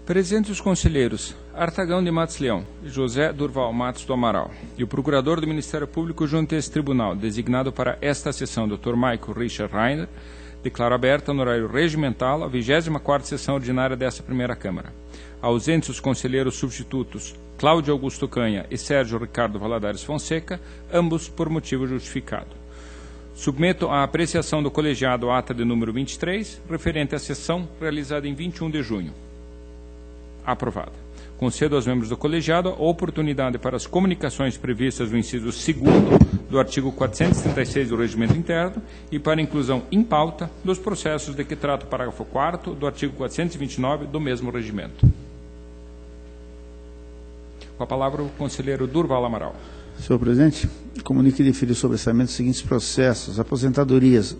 Presentes os conselheiros Artagão de Matos Leão e José Durval Matos do Amaral e o procurador do Ministério Público junto a esse tribunal, designado para esta sessão, Dr. Michael Richard Reiner, declaro aberta no horário regimental a 24ª sessão ordinária desta primeira Câmara. Ausentes os conselheiros substitutos Cláudio Augusto Canha e Sérgio Ricardo Valadares Fonseca, ambos por motivo justificado. Submeto à apreciação do colegiado a ata de número 23, referente à sessão realizada em 21 de junho. Aprovada. Concedo aos membros do colegiado a oportunidade para as comunicações previstas no inciso 2º do artigo 436 do Regimento Interno e para a inclusão em pauta dos processos de que trata o parágrafo 4º do artigo 429 do mesmo regimento. Com a palavra o conselheiro Durval Amaral. Senhor presidente, comunique e defira o sobressamento dos seguintes processos: aposentadorias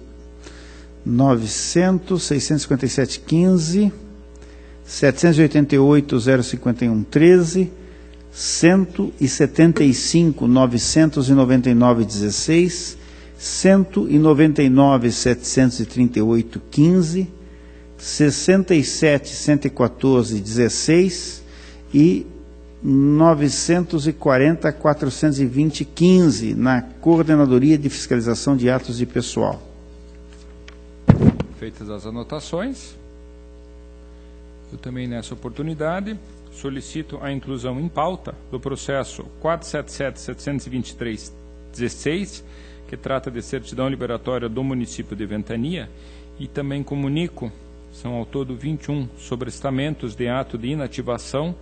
900.657.15, 788.051.13, 175.999.16, 199.738.15, 67.114.16 e 940.420.15 na Coordenadoria de Fiscalização de Atos de Pessoal. Feitas as anotações, eu também, nessa oportunidade, solicito a inclusão em pauta do processo 477.723.16, que trata de certidão liberatória do município de Ventania, e também comunico, são ao todo 21 sobrestamentos de ato de inativação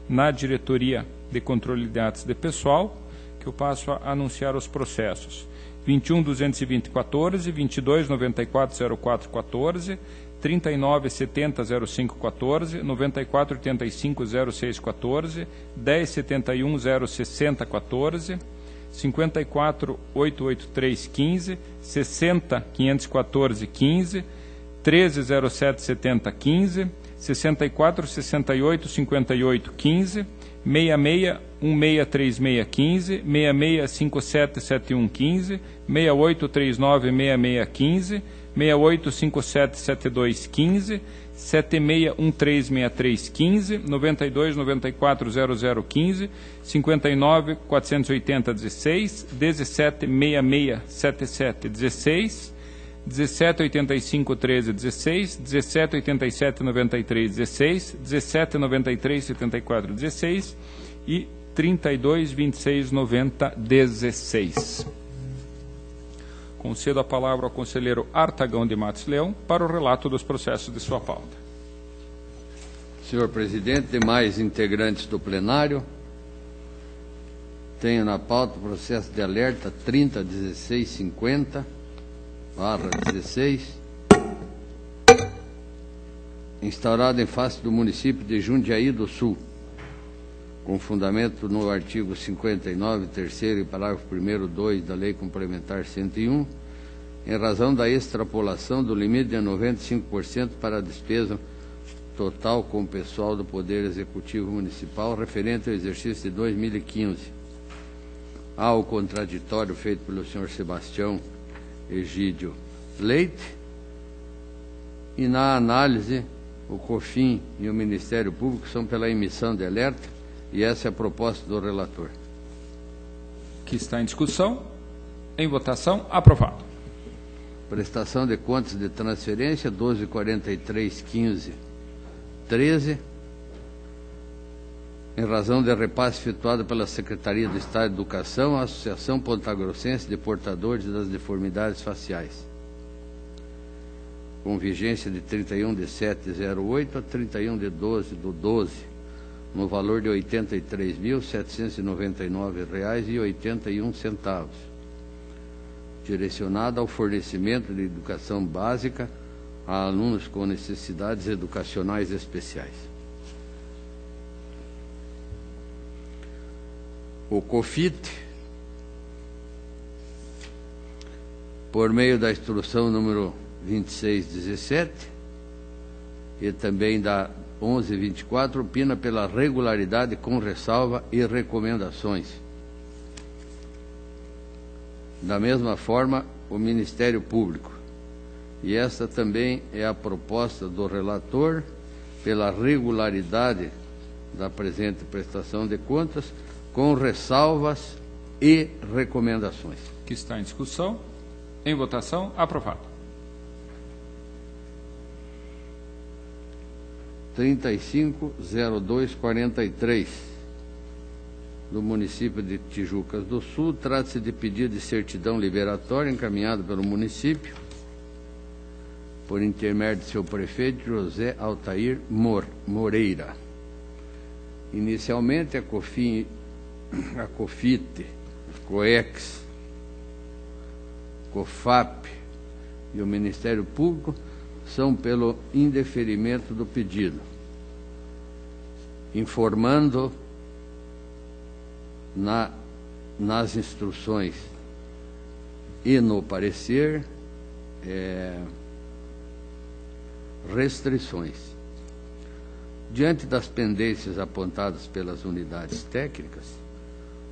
na Diretoria de Controle de Atos de Pessoal, que eu passo a anunciar os processos. 21.220.14, 22.94.04.14, 39.70.05.14, 94.85.06.14, 10.71.060.14, 54.883.15, 60.514.15, 13.07.70.15, 64.68.58.15, 66.1636.15, 66.57.71.15, 68.39.66.15, 68.57.72.15, 76.1363.15, 92.94.00.15, 59.480.16, 17.66.77.16, 17.85.13.16, 17.87.93.16, 17.93.74.16 e 32.26.90.16. Concedo a palavra ao conselheiro Artagão de Matos Leão para o relato dos processos de sua pauta. Senhor presidente, demais integrantes do plenário, tenho na pauta o processo de alerta 30.1650/16, instaurado em face do município de Jundiaí do Sul, com fundamento no artigo 59, terceiro e parágrafo 1º, 2 da Lei Complementar 101, em razão da extrapolação do limite de 95% para a despesa total com o pessoal do Poder Executivo Municipal referente ao exercício de 2015. Há o contraditório feito pelo senhor Sebastião Egídio Leite e, na análise, o COFIN e o Ministério Público são pela emissão de alerta. E essa é a proposta do relator. Que está em discussão. Em votação, aprovado. Prestação de contas de transferência 12.43.15.13, em razão de repasse efetuado pela Secretaria do Estado de Educação à Associação Pontagrossense de Portadores das Deformidades Faciais, com vigência de 31/7/08 a 31/12/12, no valor de R$ 83.799,81, direcionada ao fornecimento de educação básica a alunos com necessidades educacionais especiais. O COFIT, por meio da instrução número 2617 e também da 1124, opina pela regularidade com ressalva e recomendações. Da mesma forma, o Ministério Público. E esta também é a proposta do relator pela regularidade da presente prestação de contas, com ressalvas e recomendações. Que está em discussão. Em votação. Aprovado. 350243, do município de Tijucas do Sul. Trata-se de pedido de certidão liberatória encaminhado pelo município por intermédio de seu prefeito, José Altair Moreira. Inicialmente, a COFIT, a COEX, COFAP e o Ministério Público são pelo indeferimento do pedido, informando nas instruções e no parecer restrições. Diante das pendências apontadas pelas unidades técnicas,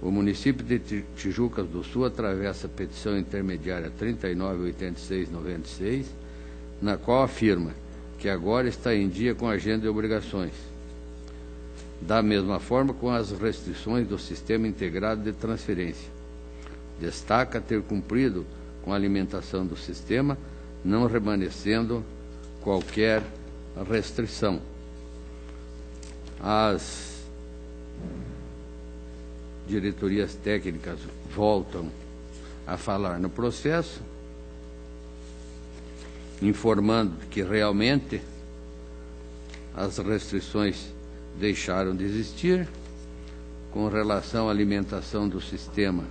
o município de Tijucas do Sul atravessa a petição intermediária 398696, na qual afirma que agora está em dia com a agenda de obrigações. Da mesma forma, com as restrições do Sistema Integrado de Transferência. Destaca ter cumprido com a alimentação do sistema, não remanescendo qualquer restrição. As diretorias técnicas voltam a falar no processo, informando que realmente as restrições deixaram de existir. Com relação à alimentação do sistema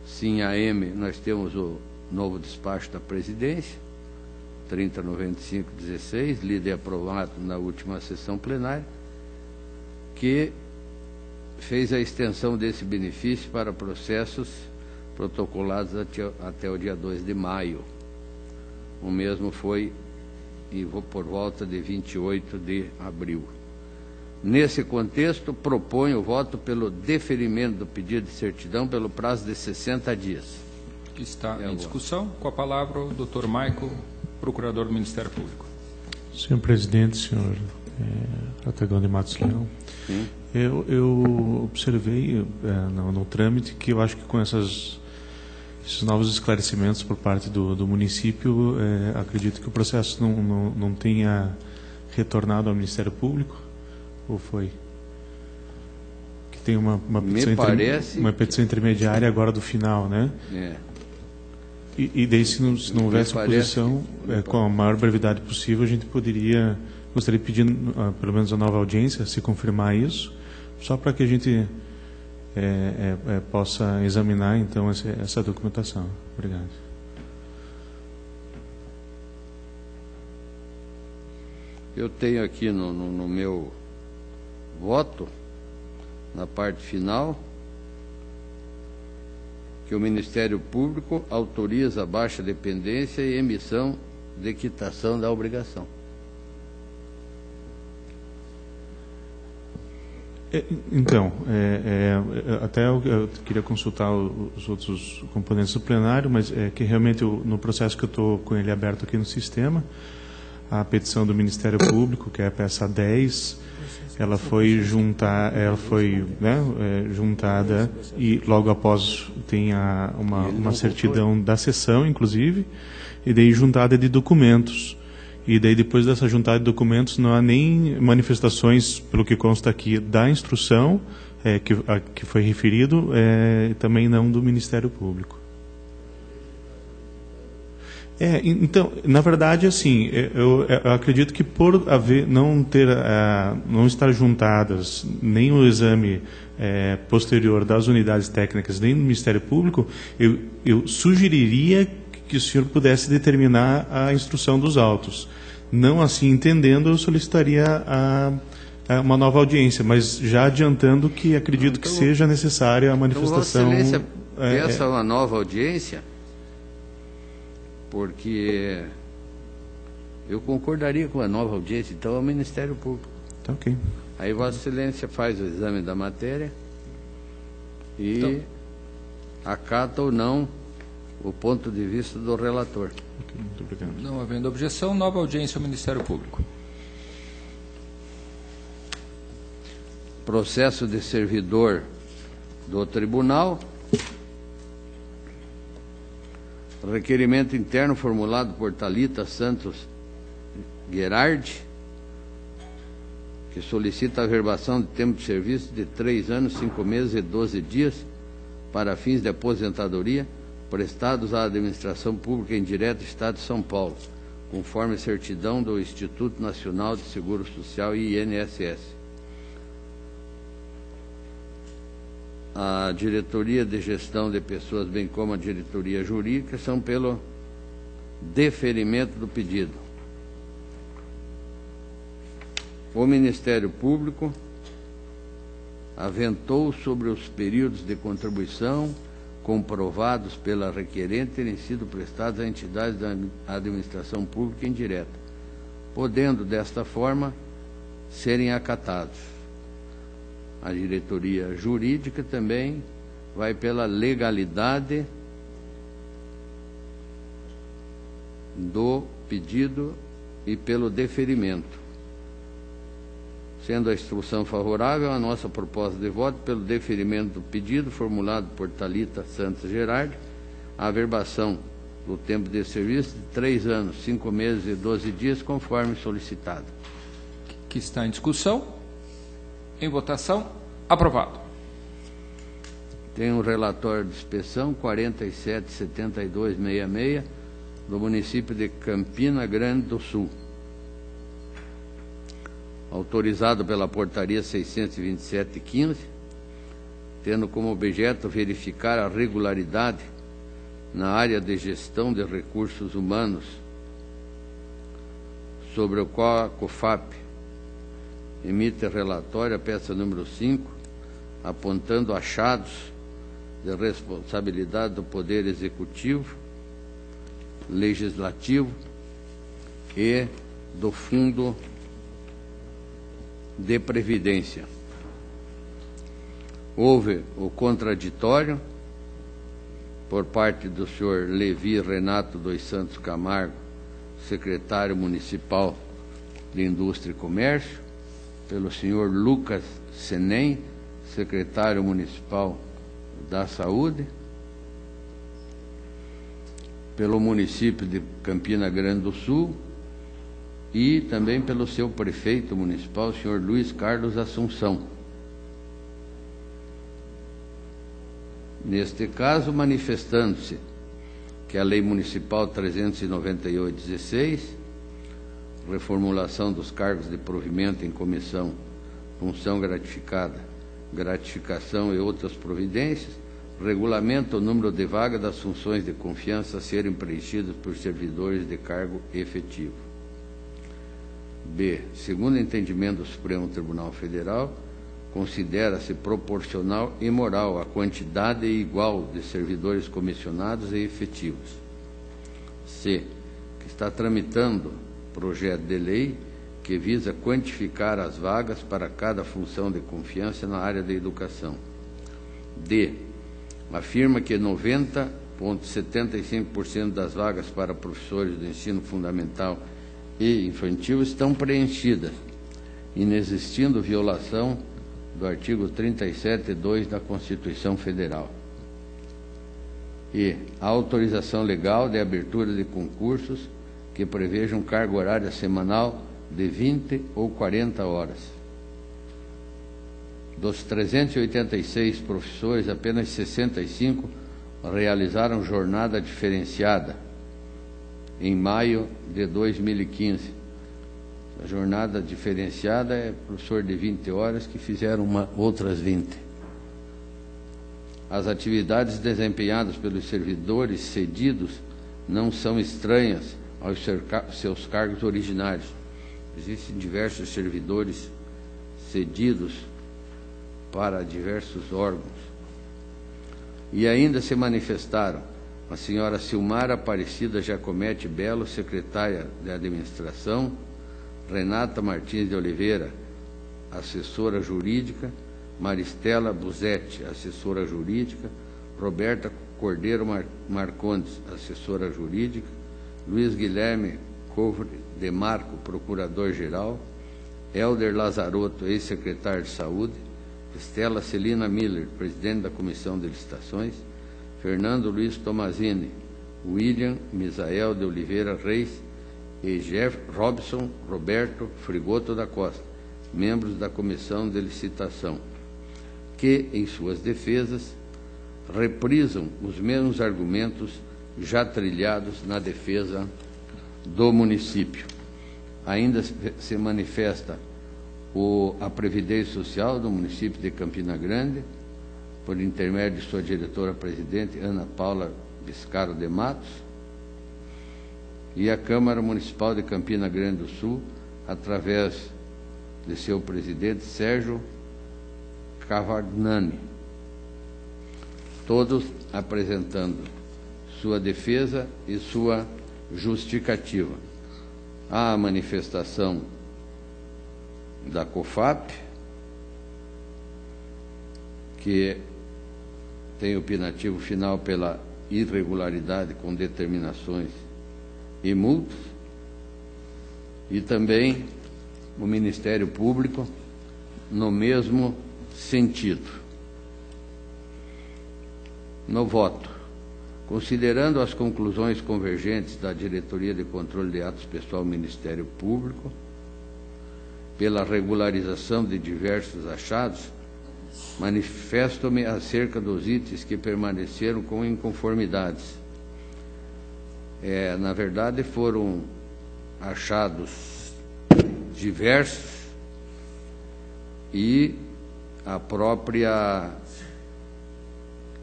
SIM-AM, nós temos o novo despacho da presidência, 3095/16, lido e aprovado na última sessão plenária, que fez a extensão desse benefício para processos protocolados até o dia 2 de maio. O mesmo foi por volta de 28 de abril. Nesse contexto, proponho o voto pelo deferimento do pedido de certidão pelo prazo de 60 dias. Está em discussão. Com a palavra o Dr. Maico, procurador do Ministério Público. Senhor presidente, senhor Artagão de Matos Leão, eu observei no trâmite que eu acho que com esses novos esclarecimentos por parte do município, acredito que o processo não tenha retornado ao Ministério Público, ou foi? Que tem uma petição intermediária agora do final, né? E daí, se não houvesse oposição, com a maior brevidade possível, a gente gostaria de pedir pelo menos a nova audiência, se confirmar isso, só para que a gente possa examinar, então, essa documentação. Obrigado. Eu tenho aqui no meu voto, na parte final, que o Ministério Público autoriza a baixa dependência e emissão de quitação da obrigação. Então, até eu queria consultar os outros componentes do plenário, mas que realmente no processo que eu estou com ele aberto aqui no sistema, a petição do Ministério Público, que é a peça 10, ela foi juntada e logo após tem uma certidão da sessão, inclusive, e daí juntada de documentos. E daí, depois dessa juntada de documentos, não há nem manifestações, pelo que consta aqui, da instrução que foi referido, também não do Ministério Público. Então, na verdade, assim, eu acredito que por não estar juntadas nem o exame posterior das unidades técnicas, nem do Ministério Público, eu sugeriria que o senhor pudesse determinar a instrução dos autos. Não assim entendendo, eu solicitaria uma nova audiência, mas já adiantando que acredito que seja necessária a manifestação. Então, Vossa Excelência peça uma nova audiência, porque eu concordaria com a nova audiência, então, ao Ministério Público. Tá, ok. Aí Vossa Excelência faz o exame da matéria e acata ou não o ponto de vista do relator. Muito obrigado. Não havendo objeção, nova audiência ao Ministério Público. processo de servidor do tribunal, requerimento interno formulado por Thalita Santos Gerardi, que solicita a averbação de tempo de serviço de 3 anos, 5 meses e 12 dias para fins de aposentadoria prestados à administração pública indireta do Estado de São Paulo, conforme certidão do Instituto Nacional de Seguro Social e INSS. A diretoria de gestão de pessoas, bem como a diretoria jurídica, são pelo deferimento do pedido. O Ministério Público aventou sobre os períodos de contribuição comprovados pela requerente terem sido prestados a entidades da administração pública indireta, podendo, desta forma, serem acatados. A diretoria jurídica também vai pela legalidade do pedido e pelo deferimento. Sendo a instrução favorável, a nossa proposta de voto pelo deferimento do pedido formulado por Thalita Santos Gerardi, a averbação do tempo de serviço de 3 anos, 5 meses e 12 dias, conforme solicitado. Que está em discussão. Em votação. Aprovado. Tem um relatório de inspeção 477266 do município de Campina Grande do Sul, autorizado pela portaria 627/15, tendo como objeto verificar a regularidade na área de gestão de recursos humanos, sobre o qual a COFAP emite relatório, a peça número 5, apontando achados de responsabilidade do Poder Executivo, Legislativo e do Fundo de Previdência. Houve o contraditório por parte do senhor Levi Renato dos Santos Camargo, secretário municipal de Indústria e Comércio, pelo senhor Lucas Senem, secretário municipal da Saúde, pelo município de Campina Grande do Sul e também pelo seu prefeito municipal, senhor Luiz Carlos Assunção. Neste caso, manifestando-se que a Lei Municipal 398/16, reformulação dos cargos de provimento em comissão, função gratificada, gratificação e outras providências, regulamenta o número de vagas das funções de confiança a serem preenchidas por servidores de cargo efetivo. B. Segundo o entendimento do Supremo Tribunal Federal, considera-se proporcional e moral a quantidade igual de servidores comissionados e efetivos. C. Que está tramitando projeto de lei que visa quantificar as vagas para cada função de confiança na área da educação. D. Afirma que 90,75% das vagas para professores do ensino fundamental e infantil estão preenchidas, inexistindo violação do artigo 37(2) da Constituição Federal. E a autorização legal de abertura de concursos que prevejam carga horária semanal de 20 ou 40 horas. Dos 386 professores, apenas 65 realizaram jornada diferenciada em maio de 2015. A jornada diferenciada é professor de 20 horas que fizeram outras 20. As atividades desempenhadas pelos servidores cedidos não são estranhas aos seus cargos originários. Existem diversos servidores cedidos para diversos órgãos. E ainda se manifestaram a senhora Silmara Aparecida Jacomete Belo, secretária de Administração, Renata Martins de Oliveira, assessora jurídica, Maristela Buzetti, assessora jurídica, Roberta Cordeiro Marcondes, assessora jurídica, Luiz Guilherme Covre de Marco, procurador-geral, Helder Lazarotto, ex-secretário de Saúde, Estela Celina Miller, presidente da Comissão de Licitações, Fernando Luiz Tomazini, William Misael de Oliveira Reis e Jeff Robson Roberto Frigoto da Costa, membros da Comissão de Licitação, que, em suas defesas, reprisam os mesmos argumentos já trilhados na defesa do município. Ainda se manifesta a Previdência Social do município de Campina Grande, por intermédio de sua diretora-presidente, Ana Paula Biscaro de Matos, e a Câmara Municipal de Campina Grande do Sul, através de seu presidente, Sérgio Cavagnani, todos apresentando sua defesa e sua justificativa. Há a manifestação da COFAP, que tem opinativo final pela irregularidade com determinações e multas, e também o Ministério Público no mesmo sentido. No voto, considerando as conclusões convergentes da Diretoria de Controle de Atos Pessoal do Ministério Público, pela regularização de diversos achados, manifesto-me acerca dos itens que permaneceram com inconformidades. Na verdade, foram achados diversos e a própria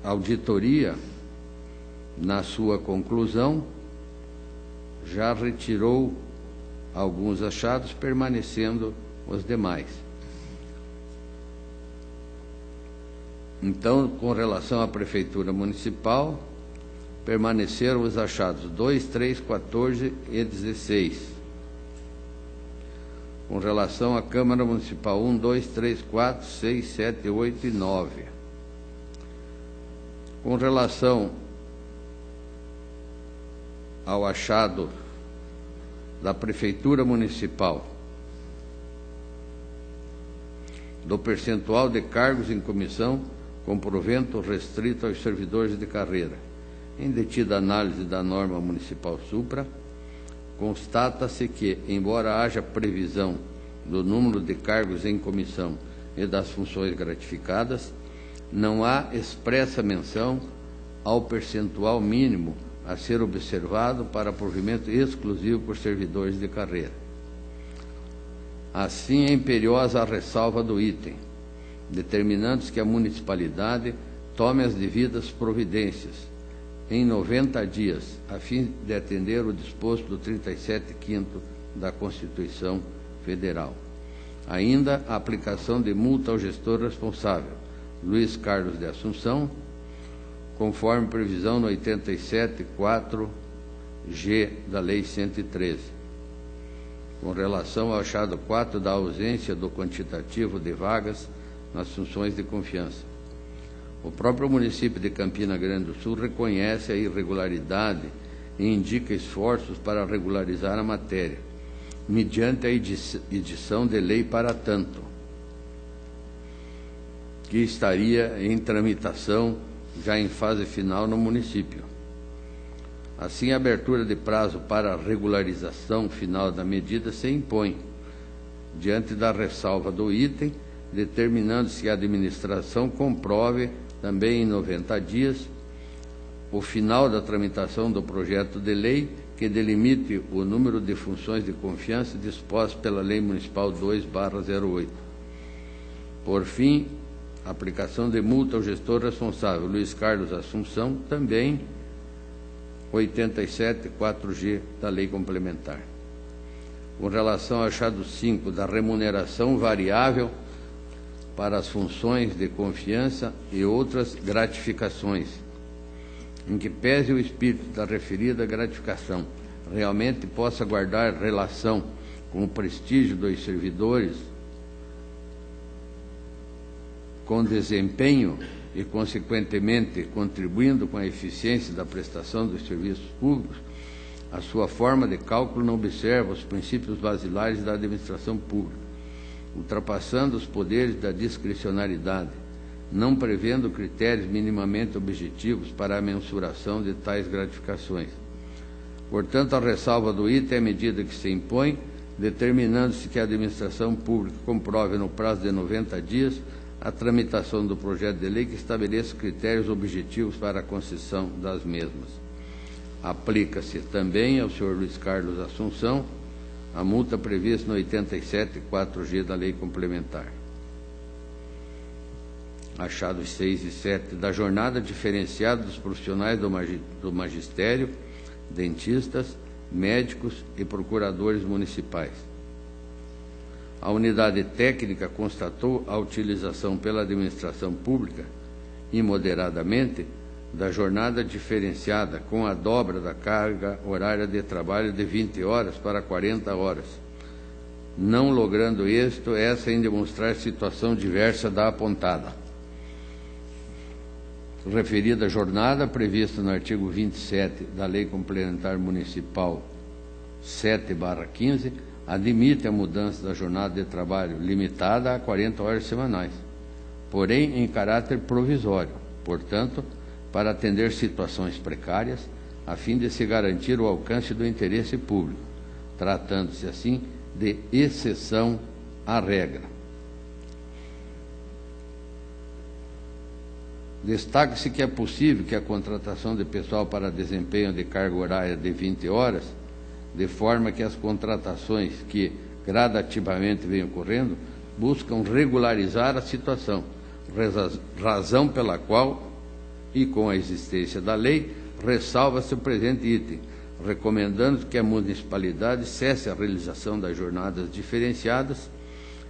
auditoria, na sua conclusão, já retirou alguns achados, permanecendo os demais. Então, com relação à Prefeitura Municipal, permaneceram os achados 2, 3, 14 e 16. Com relação à Câmara Municipal, 1, 2, 3, 4, 6, 7, 8 e 9. Com relação ao achado da Prefeitura Municipal do percentual de cargos em comissão com provento restrito aos servidores de carreira, em detida análise da norma municipal supra, constata-se que, embora haja previsão do número de cargos em comissão e das funções gratificadas, não há expressa menção ao percentual mínimo a ser observado para provimento exclusivo por servidores de carreira. Assim, é imperiosa a ressalva do item, determinando-se que a municipalidade tome as devidas providências em 90 dias, a fim de atender o disposto do 37º da Constituição Federal. Ainda a aplicação de multa ao gestor responsável, Luiz Carlos de Assunção, conforme previsão no 87.4G da Lei 113. Com relação ao achado 4 da ausência do quantitativo de vagas nas funções de confiança, o próprio município de Campina Grande do Sul reconhece a irregularidade e indica esforços para regularizar a matéria, mediante a edição de lei para tanto, que estaria em tramitação já em fase final no município. Assim, a abertura de prazo para a regularização final da medida se impõe, diante da ressalva do item, determinando-se que a administração comprove também em 90 dias o final da tramitação do projeto de lei que delimite o número de funções de confiança dispostas pela Lei Municipal 2/08. Por fim, a aplicação de multa ao gestor responsável, Luiz Carlos Assunção, também 87.4G da Lei Complementar. Com relação ao achado 5 da remuneração variável para as funções de confiança e outras gratificações, em que pese o espírito da referida gratificação realmente possa guardar relação com o prestígio dos servidores, com desempenho e, consequentemente, contribuindo com a eficiência da prestação dos serviços públicos, a sua forma de cálculo não observa os princípios basilares da administração pública, ultrapassando os poderes da discricionariedade, não prevendo critérios minimamente objetivos para a mensuração de tais gratificações. Portanto, a ressalva do item é a medida que se impõe, determinando-se que a administração pública comprove no prazo de 90 dias a tramitação do projeto de lei que estabeleça critérios objetivos para a concessão das mesmas. Aplica-se também ao senhor Luiz Carlos Assunção a multa prevista no 87.4G da Lei Complementar. Achados 6 e 7 da jornada diferenciada dos profissionais do magistério, dentistas, médicos e procuradores municipais. A unidade técnica constatou a utilização pela administração pública, imoderadamente, da jornada diferenciada com a dobra da carga horária de trabalho de 20 horas para 40 horas, não logrando êxito essa em demonstrar situação diversa da apontada. Referida jornada, prevista no artigo 27 da Lei Complementar Municipal 7/15, admite a mudança da jornada de trabalho limitada a 40 horas semanais, porém em caráter provisório, portanto, para atender situações precárias, a fim de se garantir o alcance do interesse público, tratando-se assim de exceção à regra. Destaca-se que é possível que a contratação de pessoal para desempenho de carga horária de 20 horas, de forma que as contratações que gradativamente vêm ocorrendo buscam regularizar a situação, razão pela qual, e com a existência da lei, ressalva-se o presente item, recomendando que a municipalidade cesse a realização das jornadas diferenciadas,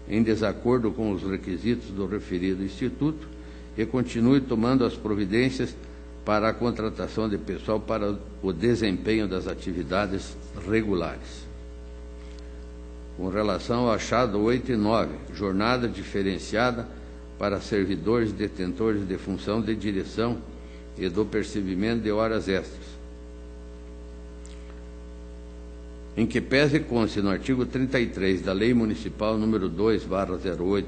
em desacordo com os requisitos do referido Instituto, e continue tomando as providências para a contratação de pessoal para o desempenho das atividades regulares. Com relação ao achado 8 e 9, jornada diferenciada para servidores detentores de função de direção e do percebimento de horas extras, em que pese e conste no artigo 33 da Lei Municipal número 2/08,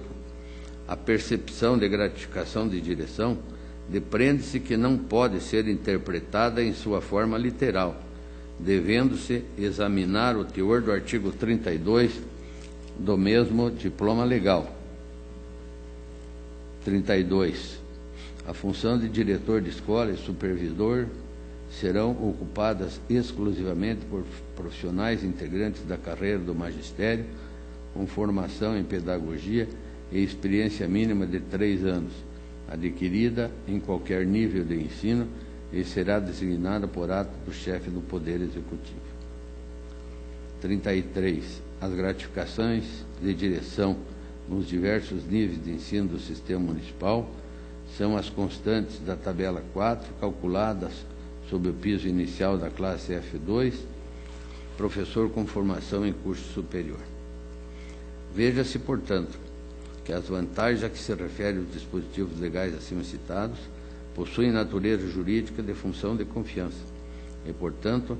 a percepção de gratificação de direção, depreende-se que não pode ser interpretada em sua forma literal, devendo-se examinar o teor do artigo 32 do mesmo diploma legal. 32. A função de diretor de escola e supervisor serão ocupadas exclusivamente por profissionais integrantes da carreira do magistério, com formação em pedagogia e experiência mínima de 3 anos, adquirida em qualquer nível de ensino, e será designada por ato do chefe do Poder Executivo. 33. As gratificações de direção nos diversos níveis de ensino do sistema municipal são as constantes da tabela 4, calculadas sob o piso inicial da classe F2, professor com formação em curso superior. Veja-se, portanto, que as vantagens a que se refere os dispositivos legais acima citados possuem natureza jurídica de função de confiança e, portanto,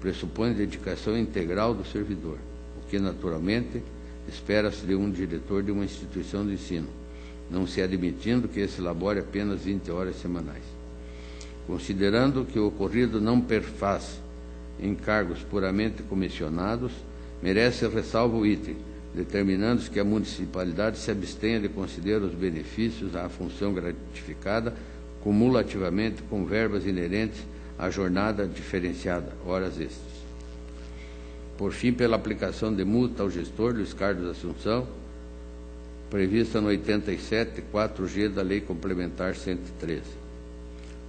pressupõem dedicação integral do servidor, o que, naturalmente, espera-se de um diretor de uma instituição de ensino, não se admitindo que esse elabore apenas 20 horas semanais. Considerando que o ocorrido não perfaz encargos puramente comissionados, merece ressalva o item, determinando-se que a municipalidade se abstenha de conceder os benefícios à função gratificada cumulativamente com verbas inerentes à jornada diferenciada, horas extras. Por fim, pela aplicação de multa ao gestor Luiz Carlos Assunção, prevista no 87.4G da Lei Complementar 113.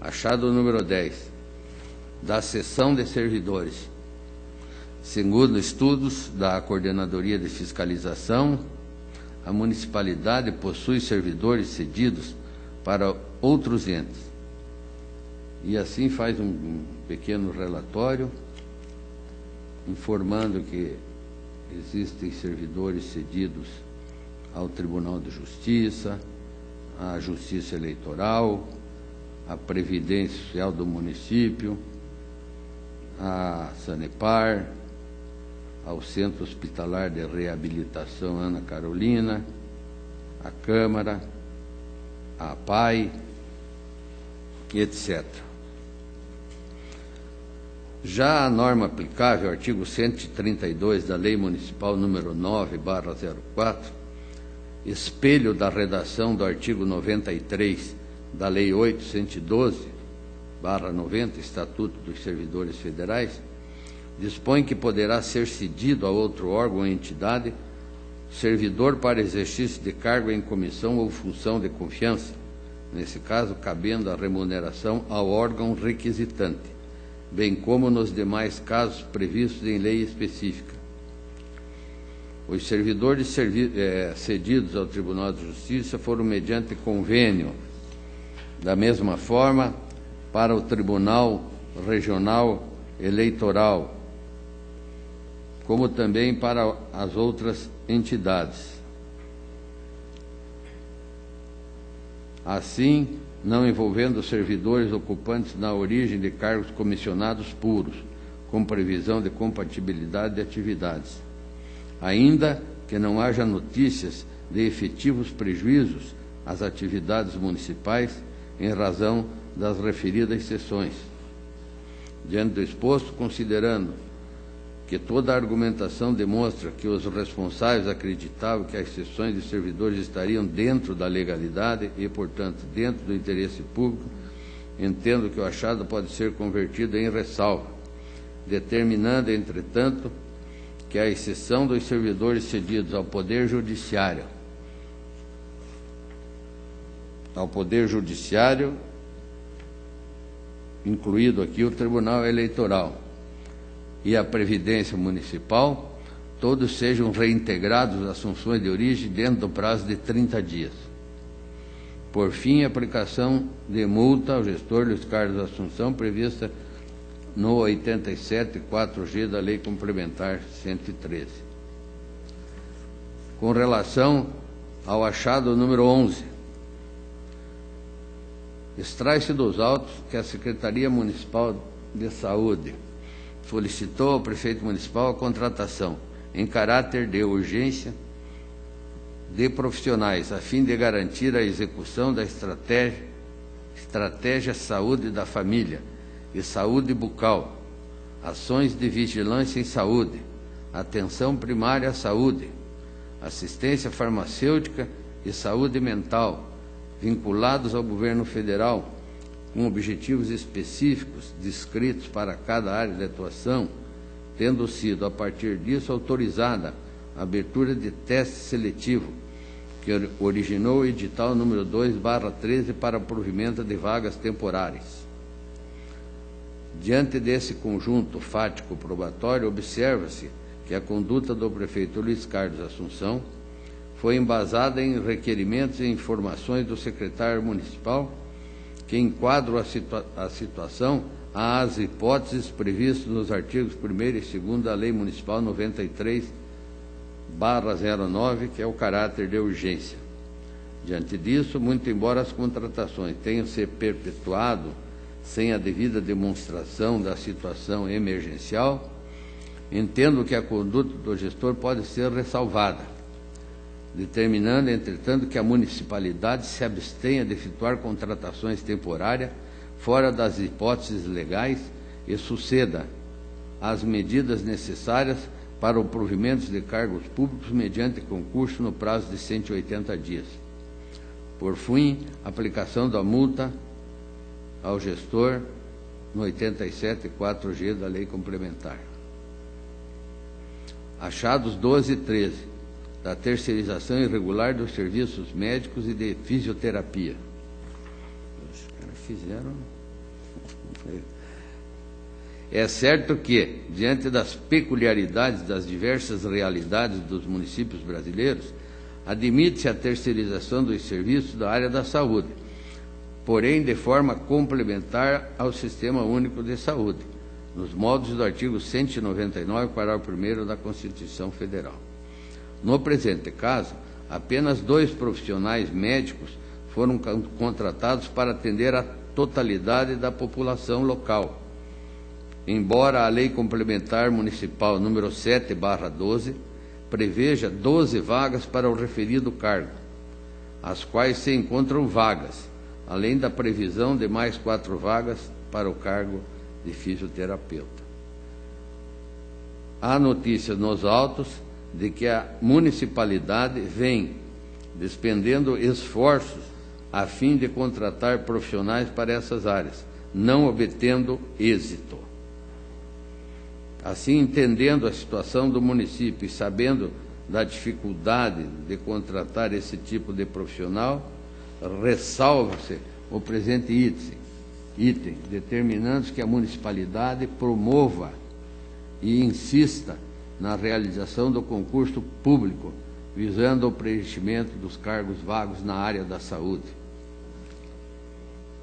Achado número 10, da seção de servidores. Segundo estudos da Coordenadoria de Fiscalização, a municipalidade possui servidores cedidos para outros entes. E assim faz um pequeno relatório, informando que existem servidores cedidos ao Tribunal de Justiça, à Justiça Eleitoral, à Previdência Social do município, à Sanepar, ao Centro Hospitalar de Reabilitação Ana Carolina, à Câmara, à PAI, etc. Já a norma aplicável, artigo 132 da Lei Municipal número 9/04, espelho da redação do artigo 93 da Lei 8.112/90, Estatuto dos Servidores Federais, dispõe que poderá ser cedido a outro órgão ou entidade servidor para exercício de cargo em comissão ou função de confiança, nesse caso, cabendo a remuneração ao órgão requisitante, bem como nos demais casos previstos em lei específica. Os servidores cedidos ao Tribunal de Justiça foram mediante convênio. Da mesma forma, para o Tribunal Regional Eleitoral, como também para as outras entidades. Assim, não envolvendo servidores ocupantes na origem de cargos comissionados puros, com previsão de compatibilidade de atividades. Ainda que não haja notícias de efetivos prejuízos às atividades municipais em razão das referidas sessões. Diante do exposto, considerando que toda a argumentação demonstra que os responsáveis acreditavam que as sessões de servidores estariam dentro da legalidade e, portanto, dentro do interesse público, entendo que o achado pode ser convertido em ressalva, determinando, entretanto, que a exceção dos servidores cedidos ao Poder Judiciário, incluído aqui o Tribunal Eleitoral e a Previdência Municipal, todos sejam reintegrados às funções de origem dentro do prazo de 30 dias. Por fim, a aplicação de multa ao gestor Luiz Carlos Assunção, prevista no 87.4G da Lei Complementar 113. Com relação ao achado número 11, extrai-se dos autos que a Secretaria Municipal de Saúde solicitou ao prefeito municipal a contratação, em caráter de urgência, de profissionais, a fim de garantir a execução da estratégia Saúde da Família e Saúde Bucal, ações de vigilância em saúde, atenção primária à saúde, assistência farmacêutica e saúde mental, vinculados ao governo federal, com objetivos específicos descritos para cada área de atuação, tendo sido, a partir disso, autorizada a abertura de teste seletivo, que originou o edital número 2/13 para provimento de vagas temporárias. Diante desse conjunto fático probatório, observa-se que a conduta do prefeito Luiz Carlos Assunção foi embasada em requerimentos e informações do secretário municipal que enquadram a situação às hipóteses previstas nos artigos 1º e 2º da Lei Municipal 93/09, que é o caráter de urgência. Diante disso, muito embora as contratações tenham se perpetuado sem a devida demonstração da situação emergencial, entendo que a conduta do gestor pode ser ressalvada, determinando, entretanto, que a municipalidade se abstenha de efetuar contratações temporárias fora das hipóteses legais e suceda às medidas necessárias para o provimento de cargos públicos mediante concurso no prazo de 180 dias. Por fim, aplicação da multa ao gestor no 87.4G da Lei Complementar. Achados 12 e 13. Da terceirização irregular dos serviços médicos e de fisioterapia. Os caras fizeram. É certo que, diante das peculiaridades das diversas realidades dos municípios brasileiros, admite-se a terceirização dos serviços da área da saúde, porém de forma complementar ao Sistema Único de Saúde, nos moldes do artigo 199, parágrafo 1º da Constituição Federal. No presente caso, apenas 2 profissionais médicos foram contratados para atender a totalidade da população local, embora a Lei Complementar Municipal número 7/12 preveja 12 vagas para o referido cargo, as quais se encontram vagas, além da previsão de mais 4 vagas para o cargo de fisioterapeuta. Há notícias nos autos de que a municipalidade vem despendendo esforços a fim de contratar profissionais para essas áreas, não obtendo êxito. Assim, entendendo a situação do município e sabendo da dificuldade de contratar esse tipo de profissional, ressalva-se o presente item, determinando que a municipalidade promova e insista na realização do concurso público, visando o preenchimento dos cargos vagos na área da saúde.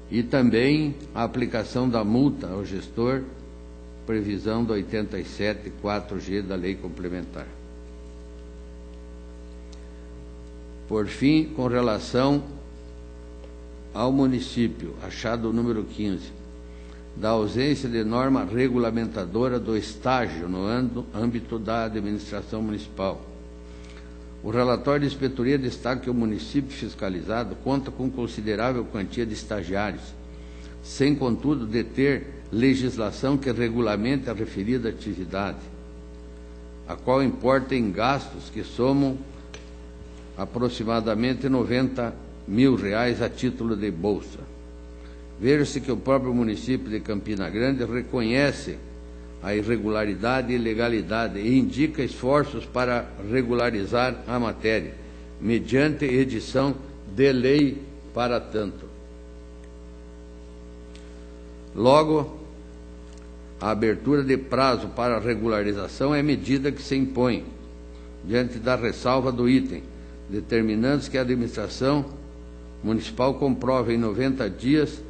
E também a aplicação da multa ao gestor, previsão do 87.4G da Lei Complementar. Por fim, com relação ao município, achado o número 15, da ausência de norma regulamentadora do estágio no âmbito da administração municipal. O relatório de inspetoria destaca que o município fiscalizado conta com considerável quantia de estagiários, sem, contudo, deter legislação que regulamente a referida atividade, a qual importa em gastos que somam aproximadamente R$90 mil a título de bolsa. Veja-se que o próprio município de Campina Grande reconhece a irregularidade e ilegalidade e indica esforços para regularizar a matéria, mediante edição de lei para tanto. Logo, a abertura de prazo para a regularização é medida que se impõe, diante da ressalva do item, determinando que a administração municipal comprove em 90 dias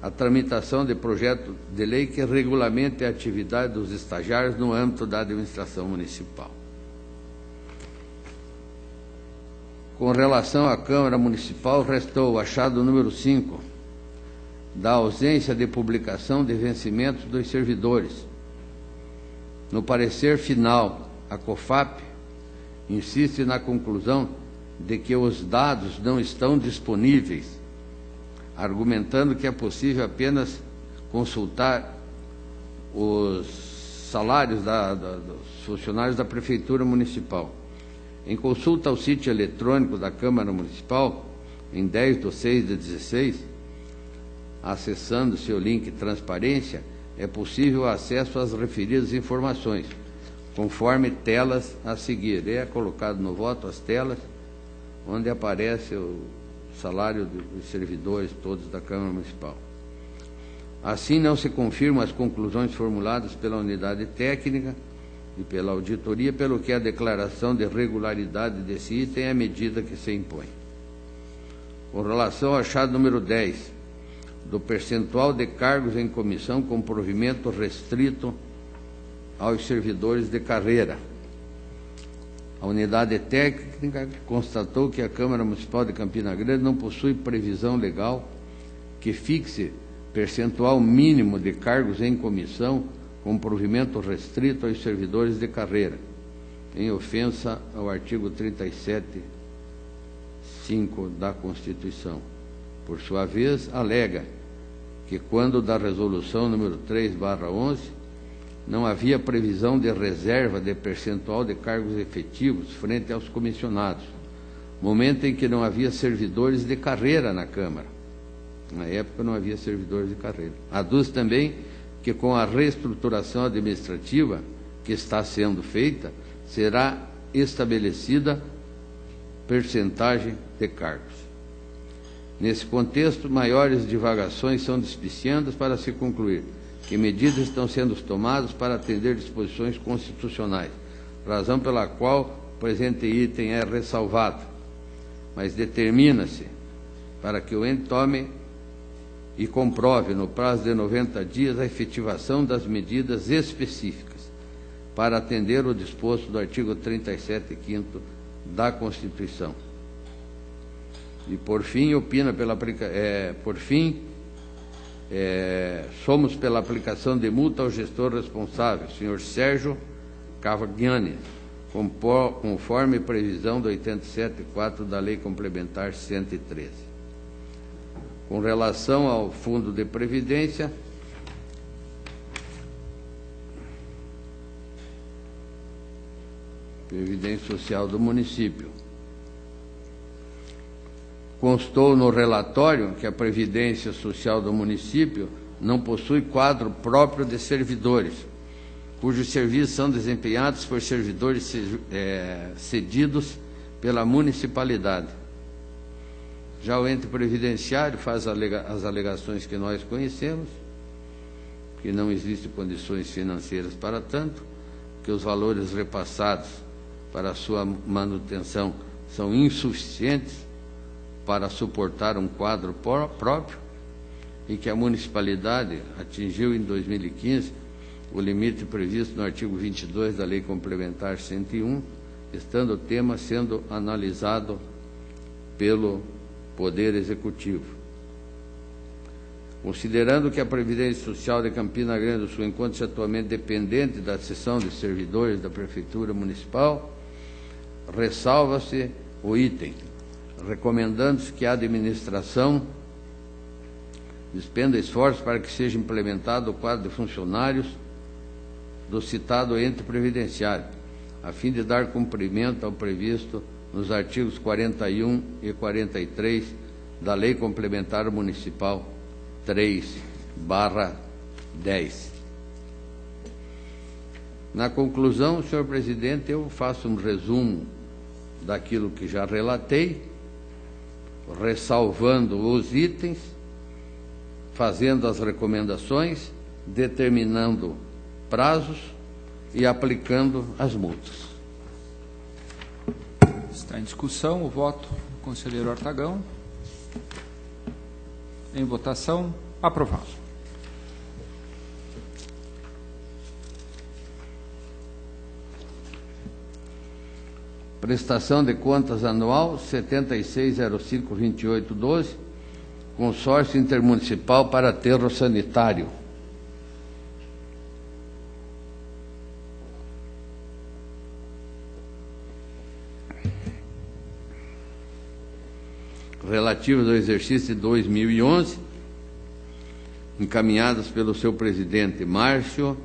a tramitação de projeto de lei que regulamente a atividade dos estagiários no âmbito da administração municipal. Com relação à Câmara Municipal, restou o achado número 5, da ausência de publicação de vencimentos dos servidores. No parecer final, a COFAP insiste na conclusão de que os dados não estão disponíveis, argumentando que é possível apenas consultar os salários dos funcionários da Prefeitura Municipal. Em consulta ao sítio eletrônico da Câmara Municipal, em 10/6/16, acessando-se o link Transparência, é possível o acesso às referidas informações, conforme telas a seguir. É colocado no voto as telas, onde aparece o salário dos servidores todos da Câmara Municipal. Assim, não se confirmam as conclusões formuladas pela unidade técnica e pela auditoria, pelo que a declaração de regularidade desse item é a medida que se impõe. Com relação ao achado número 10, do percentual de cargos em comissão com provimento restrito aos servidores de carreira, a unidade técnica constatou que a Câmara Municipal de Campina Grande não possui previsão legal que fixe percentual mínimo de cargos em comissão com provimento restrito aos servidores de carreira, em ofensa ao artigo 37.5 da Constituição. Por sua vez, alega que, quando da resolução número 3/11, não havia previsão de reserva de percentual de cargos efetivos frente aos comissionados, momento em que não havia servidores de carreira na Câmara. Na época não havia servidores de carreira. Aduz também que, com a reestruturação administrativa que está sendo feita, será estabelecida percentagem de cargos. Nesse contexto, maiores divagações são despiciadas para se concluir que medidas estão sendo tomadas para atender disposições constitucionais, razão pela qual o presente item é ressalvado, mas determina-se para que o ente tome e comprove, no prazo de 90 dias, a efetivação das medidas específicas para atender o disposto do artigo 37.5º da Constituição. E, por fim, somos pela aplicação de multa ao gestor responsável, senhor Sérgio Cavagnani, conforme previsão do 87.4 da Lei Complementar 113. Com relação ao Fundo de Previdência, Previdência Social do município, constou no relatório que a Previdência Social do município não possui quadro próprio de servidores, cujos serviços são desempenhados por servidores cedidos pela municipalidade. Já o ente previdenciário faz as alegações que nós conhecemos, que não existem condições financeiras para tanto, que os valores repassados para a sua manutenção são insuficientes para suportar um quadro próprio e que a municipalidade atingiu em 2015 o limite previsto no artigo 22 da Lei Complementar 101, estando o tema sendo analisado pelo Poder Executivo. Considerando que a Previdência Social de Campina Grande do Sul encontra-se atualmente dependente da seção de servidores da Prefeitura Municipal, ressalva-se o item, recomendando-se que a administração despenda esforços para que seja implementado o quadro de funcionários do citado ente previdenciário, a fim de dar cumprimento ao previsto nos artigos 41 e 43 da Lei Complementar Municipal 3/10. Na conclusão, senhor presidente, eu faço um resumo daquilo que já relatei, ressalvando os itens, fazendo as recomendações, determinando prazos e aplicando as multas. Está em discussão o voto do conselheiro Artagão. Em votação, aprovado. Prestação de contas anual 76052812, consórcio intermunicipal para aterro sanitário. Relativos ao exercício de 2011, encaminhadas pelo seu presidente Márcio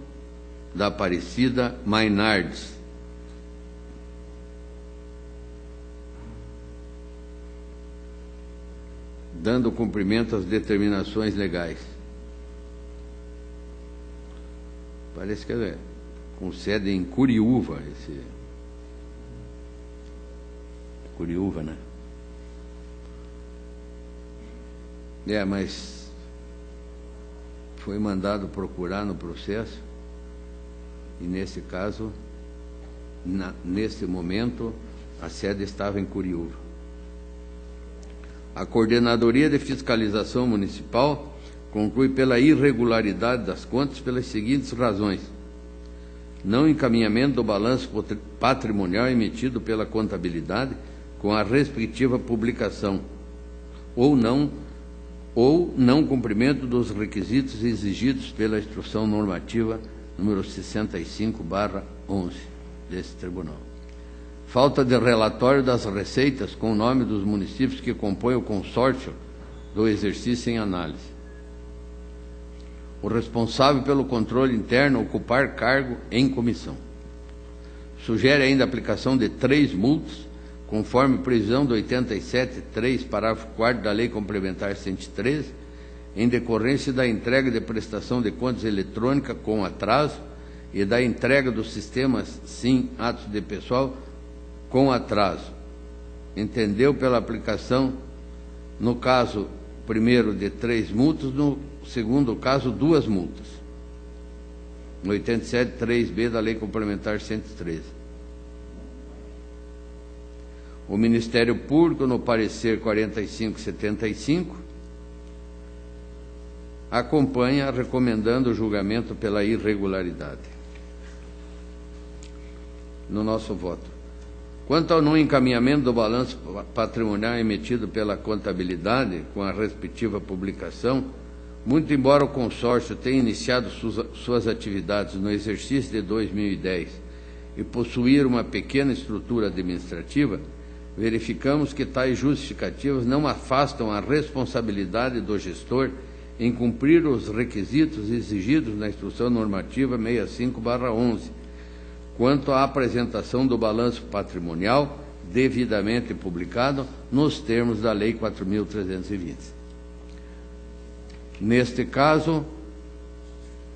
da Aparecida Mainardes. Dando cumprimento às determinações legais. Parece que é com sede em Curiúva, Curiúva, né? Mas foi mandado procurar no processo e, nesse caso, nesse momento, a sede estava em Curiúva. A Coordenadoria de Fiscalização Municipal conclui pela irregularidade das contas pelas seguintes razões: não encaminhamento do balanço patrimonial emitido pela contabilidade com a respectiva publicação, ou não cumprimento dos requisitos exigidos pela Instrução Normativa número 65/11 desse Tribunal. Falta de relatório das receitas com o nome dos municípios que compõem o consórcio do exercício em análise. O responsável pelo controle interno ocupar cargo em comissão. Sugere ainda a aplicação de 3 multas, conforme previsão do 87.3, parágrafo 4º da Lei Complementar 113, em decorrência da entrega de prestação de contas eletrônica com atraso e da entrega dos sistemas SIM atos de pessoal com atraso. Entendeu pela aplicação, no caso primeiro, de 3 multas, no segundo caso, 2 multas, no 87.3b da Lei Complementar 113. O Ministério Público, no parecer 4575, acompanha recomendando o julgamento pela irregularidade. No nosso voto. Quanto ao não encaminhamento do balanço patrimonial emitido pela contabilidade com a respectiva publicação, Muito embora o consórcio tenha iniciado suas atividades no exercício de 2010 e possuir uma pequena estrutura administrativa, verificamos que tais justificativas não afastam a responsabilidade do gestor em cumprir os requisitos exigidos na Instrução Normativa 65/11, quanto à apresentação do balanço patrimonial devidamente publicado nos termos da Lei 4.320. Neste caso,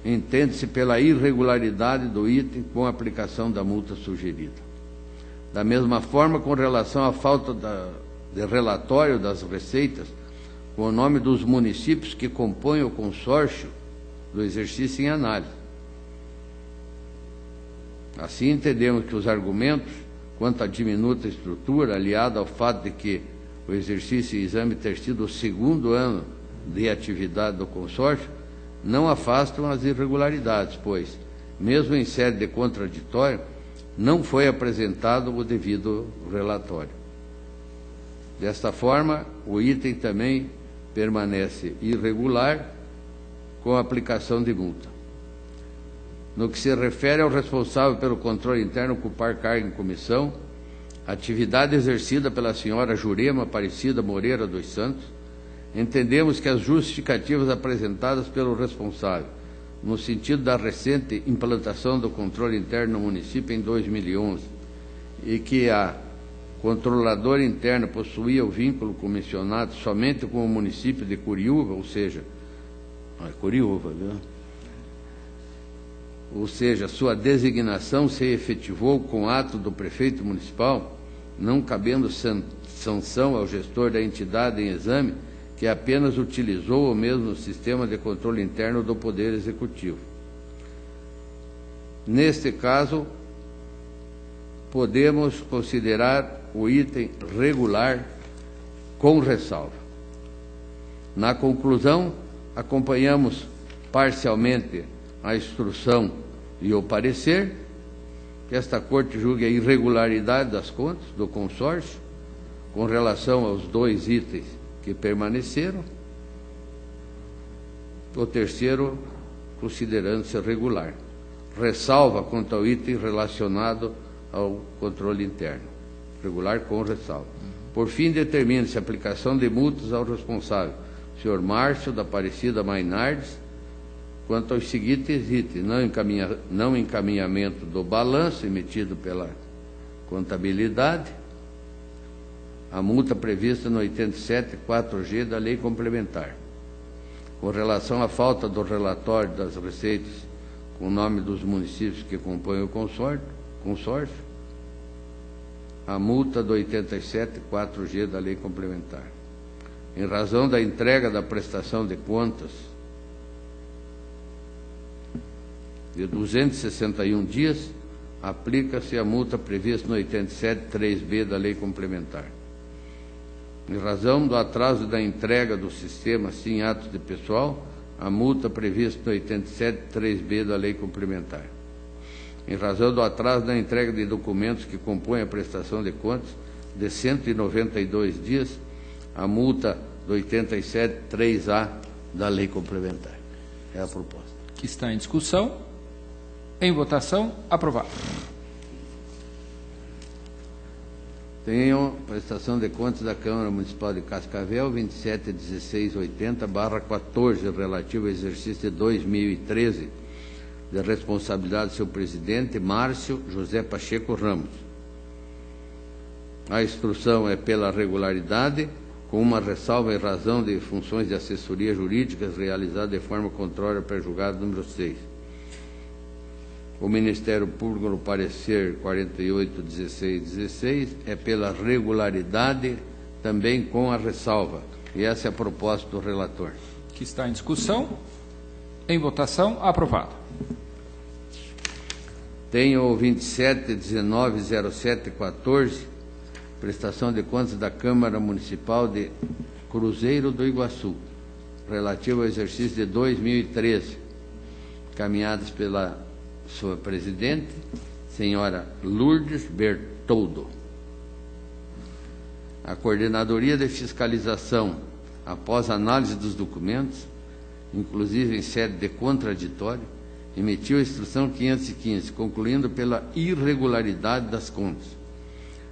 entende-se pela irregularidade do item com a aplicação da multa sugerida. Da mesma forma, com relação à falta de relatório das receitas, com o nome dos municípios que compõem o consórcio do exercício em análise. Assim, entendemos que os argumentos quanto à diminuta estrutura, aliado ao fato de que o exercício e exame ter sido o segundo ano de atividade do consórcio, não afastam as irregularidades, pois, mesmo em sede de contraditório, não foi apresentado o devido relatório. Desta forma, o item também permanece irregular com a aplicação de multa. No que se refere ao responsável pelo controle interno ocupar cargo em comissão, atividade exercida pela senhora Jurema Aparecida Moreira dos Santos, entendemos que as justificativas apresentadas pelo responsável, no sentido da recente implantação do controle interno no município em 2011, e que a controladora interna possuía o vínculo comissionado somente com o município de Curiúva, ou seja, sua designação se efetivou com ato do prefeito municipal, não cabendo sanção ao gestor da entidade em exame, que apenas utilizou o mesmo sistema de controle interno do Poder Executivo. Neste caso, podemos considerar o item regular com ressalva. Na conclusão, acompanhamos parcialmente a instrução e o parecer, que esta Corte julgue a irregularidade das contas do consórcio com relação aos dois itens que permaneceram, o terceiro considerando-se regular. Ressalva quanto ao item relacionado ao controle interno. Regular com ressalva. Por fim, determina-se a aplicação de multas ao responsável, senhor Márcio da Aparecida Mainardes, quanto aos seguintes itens: não encaminhamento do balanço emitido pela contabilidade, a multa prevista no 87.4G da Lei Complementar. Com relação à falta do relatório das receitas com o nome dos municípios que compõem o consórcio, a multa do 87.4G da Lei Complementar. Em razão da entrega da prestação de contas de 261 dias, aplica-se a multa prevista no 87.3B da Lei Complementar. Em razão do atraso da entrega do sistema sem atos de pessoal, a multa prevista no 87.3B da Lei Complementar. Em razão do atraso da entrega de documentos que compõem a prestação de contas, de 192 dias, a multa do 87.3A da Lei Complementar. É a proposta. Que está em discussão. Em votação, aprovado. Tenho prestação de contas da Câmara Municipal de Cascavel, 27.1680/14, relativo ao exercício de 2013, de responsabilidade do seu presidente, Márcio José Pacheco Ramos. A instrução é pela regularidade, com uma ressalva em razão de funções de assessoria jurídicas realizadas de forma contrária ao pré-julgado número 6. O Ministério Público, no parecer 48.16.16, é pela regularidade, também com a ressalva. E essa é a proposta do relator. Que está em discussão. Em votação, aprovado. Tenho o 27.19.07.14, prestação de contas da Câmara Municipal de Cruzeiro do Iguaçu, relativo ao exercício de 2013, caminhadas pela sua presidente, senhora Lourdes Bertoldo. A Coordenadoria de Fiscalização, após análise dos documentos, inclusive em sede de contraditório, emitiu a Instrução 515, concluindo pela irregularidade das contas,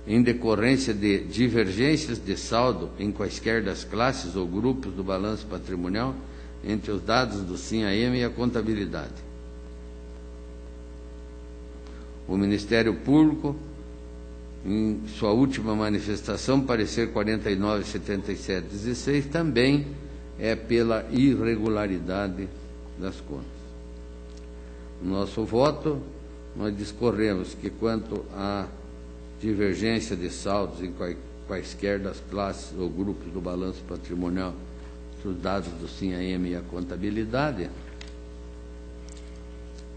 em decorrência de divergências de saldo em quaisquer das classes ou grupos do balanço patrimonial entre os dados do SIM-AM e a contabilidade. O Ministério Público, em sua última manifestação, parecer 49.77.16, também é pela irregularidade das contas. No nosso voto, nós discorremos que, quanto à divergência de saldos em quaisquer das classes ou grupos do balanço patrimonial, os dados do SIM-AM e a contabilidade,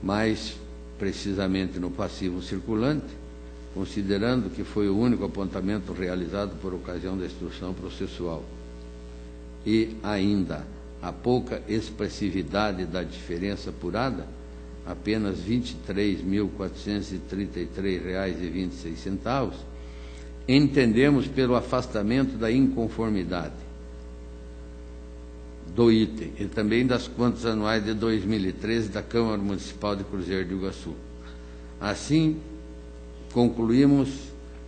mais precisamente no passivo circulante, considerando que foi o único apontamento realizado por ocasião da instrução processual, e ainda a pouca expressividade da diferença apurada, apenas R$ 23.433,26, entendemos pelo afastamento da inconformidade do item e também das contas anuais de 2013 da Câmara Municipal de Cruzeiro do Iguaçu. Assim, concluímos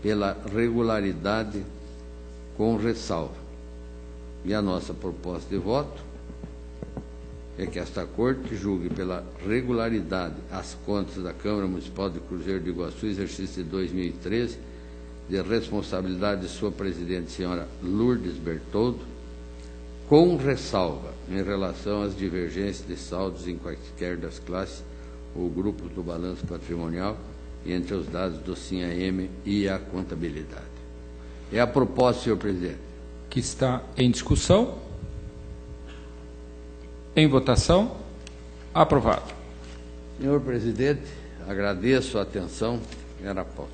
pela regularidade com ressalva. E a nossa proposta de voto é que esta Corte julgue pela regularidade as contas da Câmara Municipal de Cruzeiro do Iguaçu, exercício de 2013, de responsabilidade de sua presidente, senhora Lourdes Bertoldo, com ressalva em relação às divergências de saldos em quaisquer das classes ou grupos do balanço patrimonial e entre os dados do SIM-AM e a contabilidade. É a proposta, senhor presidente. Que está em discussão. Em votação. Aprovado. Senhor presidente, agradeço a atenção. Era a pauta.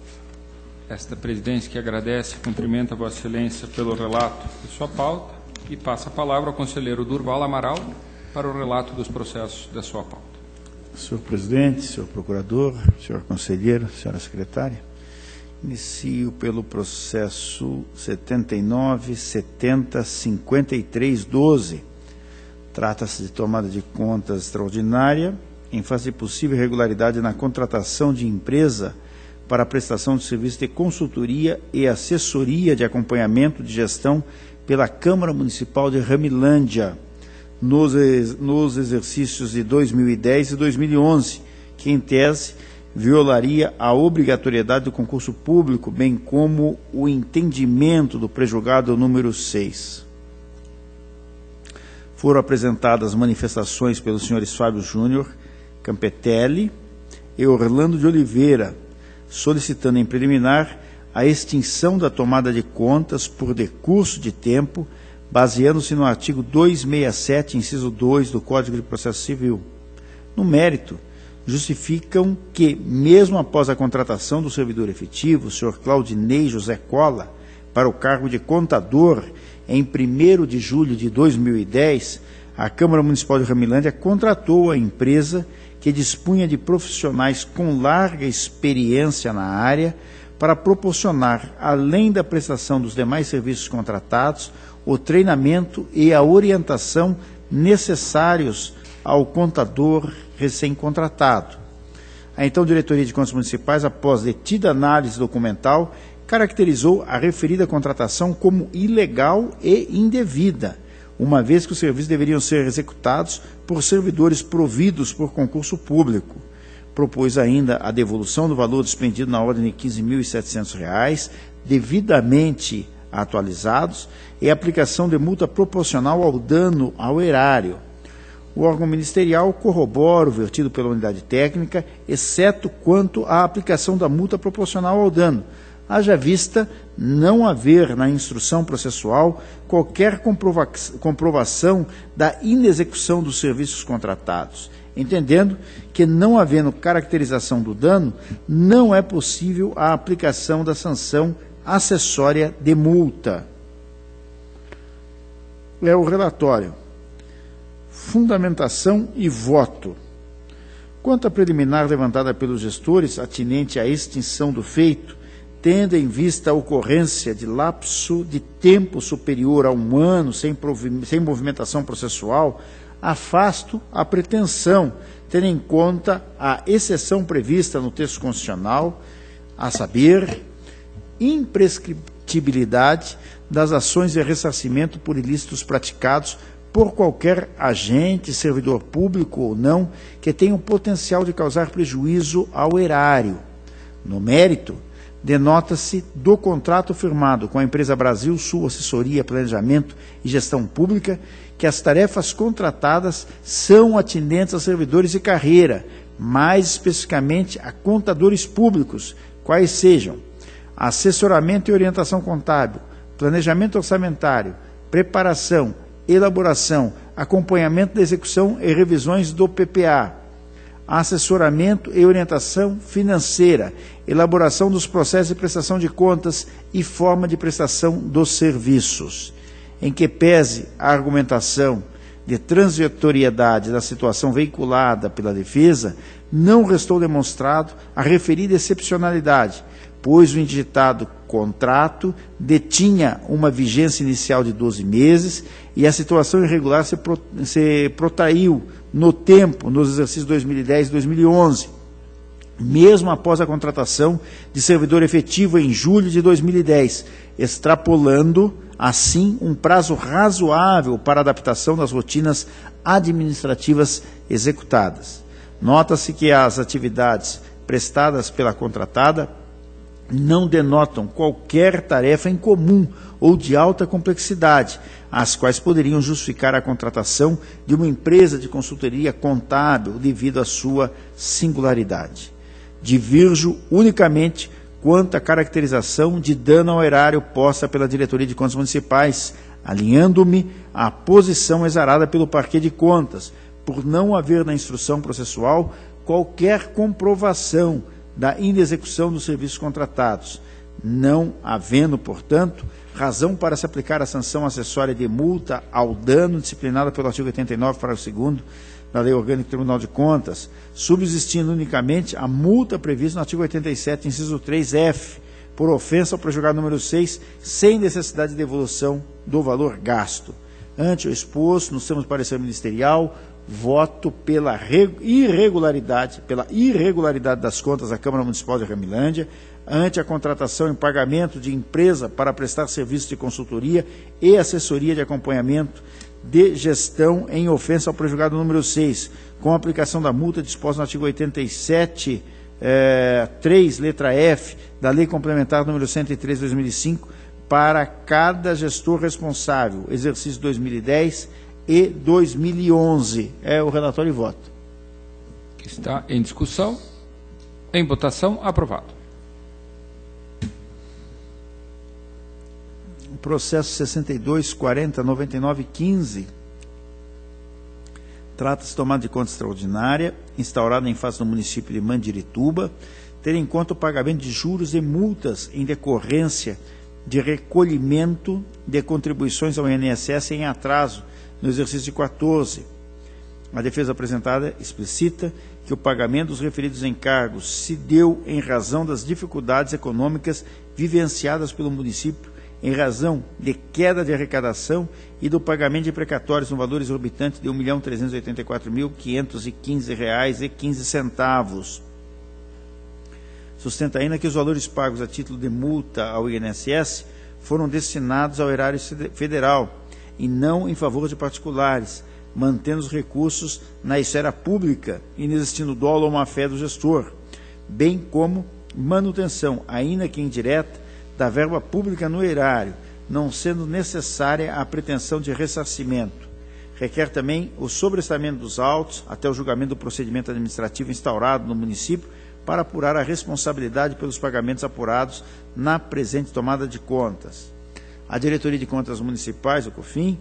Esta presidência que agradece e cumprimenta a Vossa Excelência pelo relato de sua pauta e passa a palavra ao conselheiro Durval Amaral para o relato dos processos da sua pauta. Senhor presidente, senhor procurador, senhor conselheiro, senhora secretária, inicio pelo processo 79.70.53.12. Trata-se de tomada de contas extraordinária em face de possível irregularidade na contratação de empresa para a prestação de serviço de consultoria e assessoria de acompanhamento de gestão pela Câmara Municipal de Ramilândia, nos exercícios de 2010 e 2011, que, em tese, violaria a obrigatoriedade do concurso público, bem como o entendimento do pré-julgado número 6. Foram apresentadas manifestações pelos senhores Fábio Júnior, Campetelli e Orlando de Oliveira, solicitando em preliminar a extinção da tomada de contas por decurso de tempo, baseando-se no artigo 267, inciso 2 do Código de Processo Civil. No mérito, justificam que, mesmo após a contratação do servidor efetivo, o senhor Claudinei José Cola, para o cargo de contador, em 1º de julho de 2010, a Câmara Municipal de Ramilândia contratou a empresa que dispunha de profissionais com larga experiência na área para proporcionar, além da prestação dos demais serviços contratados, o treinamento e a orientação necessários ao contador recém-contratado. A então Diretoria de Contas Municipais, após detida análise documental, caracterizou a referida contratação como ilegal e indevida, uma vez que os serviços deveriam ser executados por servidores providos por concurso público. Propôs ainda a devolução do valor despendido na ordem de R$ 15.700, devidamente atualizados, e a aplicação de multa proporcional ao dano ao erário. O órgão ministerial corrobora o vertido pela unidade técnica, exceto quanto à aplicação da multa proporcional ao dano, haja vista não haver na instrução processual qualquer comprovação da inexecução dos serviços contratados, entendendo que, não havendo caracterização do dano, não é possível a aplicação da sanção acessória de multa. É o relatório. Fundamentação e voto. Quanto à preliminar levantada pelos gestores, atinente à extinção do feito, tendo em vista a ocorrência de lapso de tempo superior a 1 ano sem movimentação processual, afasto a pretensão, tendo em conta a exceção prevista no texto constitucional, a saber, imprescritibilidade das ações de ressarcimento por ilícitos praticados por qualquer agente, servidor público ou não, que tenha o potencial de causar prejuízo ao erário. No mérito, denota-se do contrato firmado com a empresa Brasil Sul Assessoria, Planejamento e Gestão Pública que as tarefas contratadas são atendentes a servidores de carreira, mais especificamente a contadores públicos, quais sejam assessoramento e orientação contábil, planejamento orçamentário, preparação, elaboração, acompanhamento da execução e revisões do PPA, assessoramento e orientação financeira, elaboração dos processos de prestação de contas e forma de prestação dos serviços. Em que pese a argumentação de transitoriedade da situação veiculada pela defesa, não restou demonstrado a referida excepcionalidade, pois o indicado contrato detinha uma vigência inicial de 12 meses e a situação irregular se protraiu no tempo, nos exercícios 2010 e 2011, mesmo após a contratação de servidor efetivo em julho de 2010, extrapolando, assim, um prazo razoável para a adaptação das rotinas administrativas executadas. Nota-se que as atividades prestadas pela contratada não denotam qualquer tarefa em comum ou de alta complexidade, as quais poderiam justificar a contratação de uma empresa de consultoria contábil devido à sua singularidade. Divirjo unicamente quanto à caracterização de dano ao erário posta pela Diretoria de Contas Municipais, alinhando-me à posição exarada pelo Parquê de Contas, por não haver na instrução processual qualquer comprovação da inexecução dos serviços contratados, não havendo, portanto, razão para se aplicar a sanção acessória de multa ao dano disciplinada pelo artigo 89, parágrafo 2º da Lei Orgânica do Tribunal de Contas, subsistindo unicamente a multa prevista no artigo 87, inciso 3F, por ofensa ao prejudicado número 6, sem necessidade de devolução do valor gasto. Ante o exposto, nos termos do parecer ministerial, voto pela irregularidade das contas da Câmara Municipal de Ramilândia, ante a contratação e pagamento de empresa para prestar serviços de consultoria e assessoria de acompanhamento de gestão em ofensa ao prejudicado número 6, com a aplicação da multa disposta no artigo 87, 3, letra F, da Lei Complementar número 103, 2005, para cada gestor responsável, exercício 2010 e 2011. É o relatório e voto. Que está em discussão. Em votação, aprovado. O processo 62.40.99.15 trata-se de tomada de conta extraordinária, instaurada em face do município de Mandirituba, ter em conta o pagamento de juros e multas em decorrência de recolhimento de contribuições ao INSS em atraso no exercício de 14. A defesa apresentada explicita que o pagamento dos referidos encargos se deu em razão das dificuldades econômicas vivenciadas pelo município, em razão de queda de arrecadação e do pagamento de precatórios no valor exorbitante de R$ 1.384.515,15. Sustenta ainda que os valores pagos a título de multa ao INSS foram destinados ao erário federal e não em favor de particulares, mantendo os recursos na esfera pública, inexistindo dolo ou má-fé do gestor, bem como manutenção, ainda que indireta, da verba pública no erário, não sendo necessária a pretensão de ressarcimento. Requer também o sobrestamento dos autos até o julgamento do procedimento administrativo instaurado no município para apurar a responsabilidade pelos pagamentos apurados na presente tomada de contas. A Diretoria de Contas Municipais, o COFIM,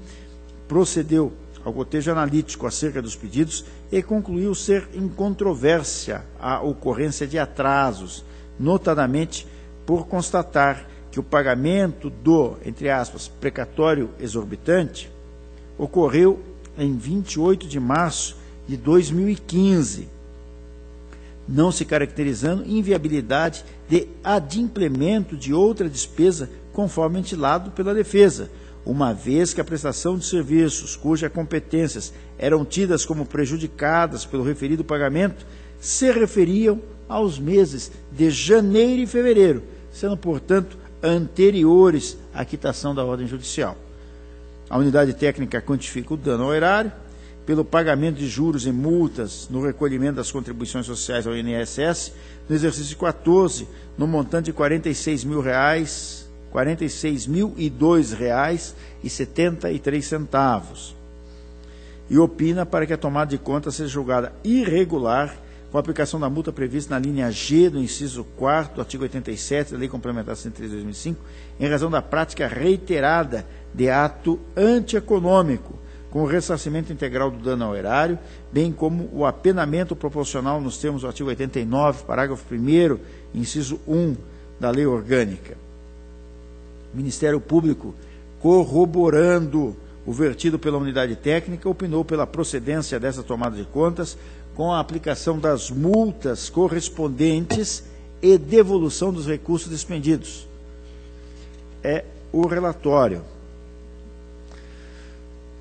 procedeu ao cotejo analítico acerca dos pedidos e concluiu ser incontrovérsia a ocorrência de atrasos, notadamente por constatar que o pagamento do, entre aspas, precatório exorbitante ocorreu em 28 de março de 2015, não se caracterizando inviabilidade de adimplemento de outra despesa conforme ventilado pela defesa, uma vez que a prestação de serviços cujas competências eram tidas como prejudicadas pelo referido pagamento se referiam aos meses de janeiro e fevereiro, sendo, portanto, anteriores à quitação da ordem judicial. A unidade técnica quantifica o dano ao erário pelo pagamento de juros e multas no recolhimento das contribuições sociais ao INSS no exercício 14, no montante de R$ 46.002,73, e opina para que a tomada de conta seja julgada irregular com a aplicação da multa prevista na linha G do inciso 4º do artigo 87 da Lei Complementar 103 de 2005, em razão da prática reiterada de ato antieconômico, com o ressarcimento integral do dano ao erário, bem como o apenamento proporcional nos termos do artigo 89, parágrafo 1º, inciso 1 da Lei Orgânica. O Ministério Público, corroborando o vertido pela unidade técnica, opinou pela procedência dessa tomada de contas com a aplicação das multas correspondentes e devolução dos recursos despendidos. É o relatório.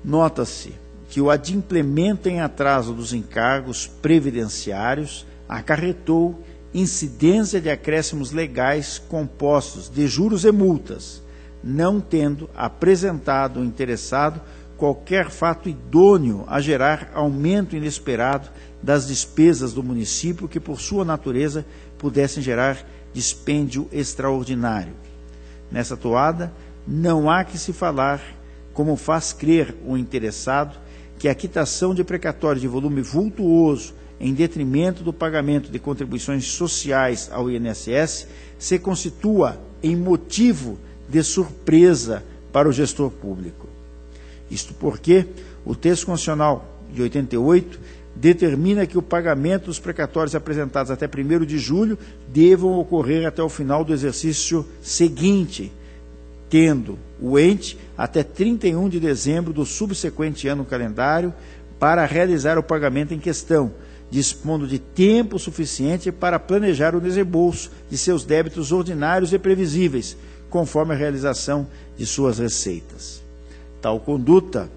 Nota-se que o adimplemento em atraso dos encargos previdenciários acarretou incidência de acréscimos legais compostos de juros e multas, não tendo apresentado o interessado qualquer fato idôneo a gerar aumento inesperado das despesas do município que, por sua natureza, pudessem gerar dispêndio extraordinário. Nessa toada, não há que se falar, como faz crer o interessado, que a quitação de precatório de volume vultuoso em detrimento do pagamento de contribuições sociais ao INSS se constitua em motivo de surpresa para o gestor público. Isto porque o texto constitucional de 88 determina que o pagamento dos precatórios apresentados até 1º de julho devam ocorrer até o final do exercício seguinte, tendo o ente até 31 de dezembro do subsequente ano calendário para realizar o pagamento em questão, dispondo de tempo suficiente para planejar o desembolso de seus débitos ordinários e previsíveis, conforme a realização de suas receitas. Tal conduta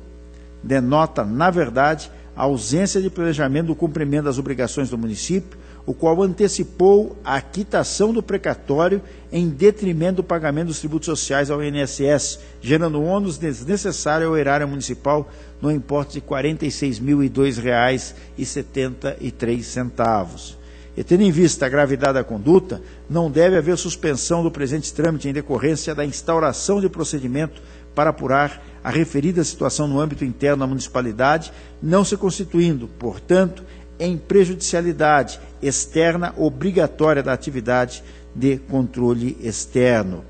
denota, na verdade, a ausência de planejamento do cumprimento das obrigações do município, o qual antecipou a quitação do precatório em detrimento do pagamento dos tributos sociais ao INSS, gerando ônus desnecessário ao erário municipal no importe de R$ 46.002,73. E tendo em vista a gravidade da conduta, não deve haver suspensão do presente trâmite em decorrência da instauração de procedimento para apurar a referida situação no âmbito interno da municipalidade, não se constituindo, portanto, em prejudicialidade externa obrigatória da atividade de controle externo.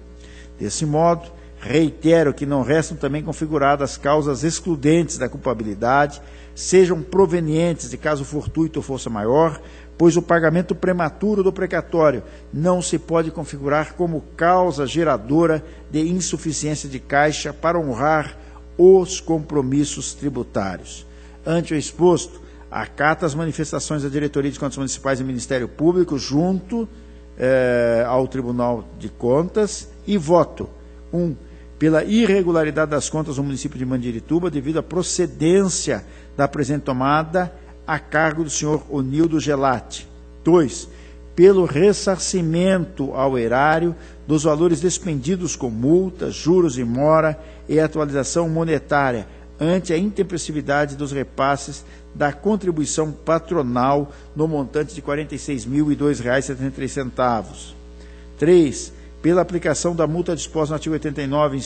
Desse modo, reitero que não restam também configuradas causas excludentes da culpabilidade, sejam provenientes de caso fortuito ou força maior, pois o pagamento prematuro do precatório não se pode configurar como causa geradora de insuficiência de caixa para honrar os compromissos tributários. Ante o exposto, acata as manifestações da Diretoria de Contas Municipais e Ministério Público junto ao Tribunal de Contas e voto. 1. Pela irregularidade das contas do município de Mandirituba devido à procedência da presente tomada a cargo do senhor Onildo Gelati. 2. Pelo ressarcimento ao erário dos valores despendidos com multas, juros e mora e atualização monetária ante a intempestividade dos repasses da contribuição patronal no montante de R$ 46.002,73. 3. Pela aplicação da multa disposta no artigo 89,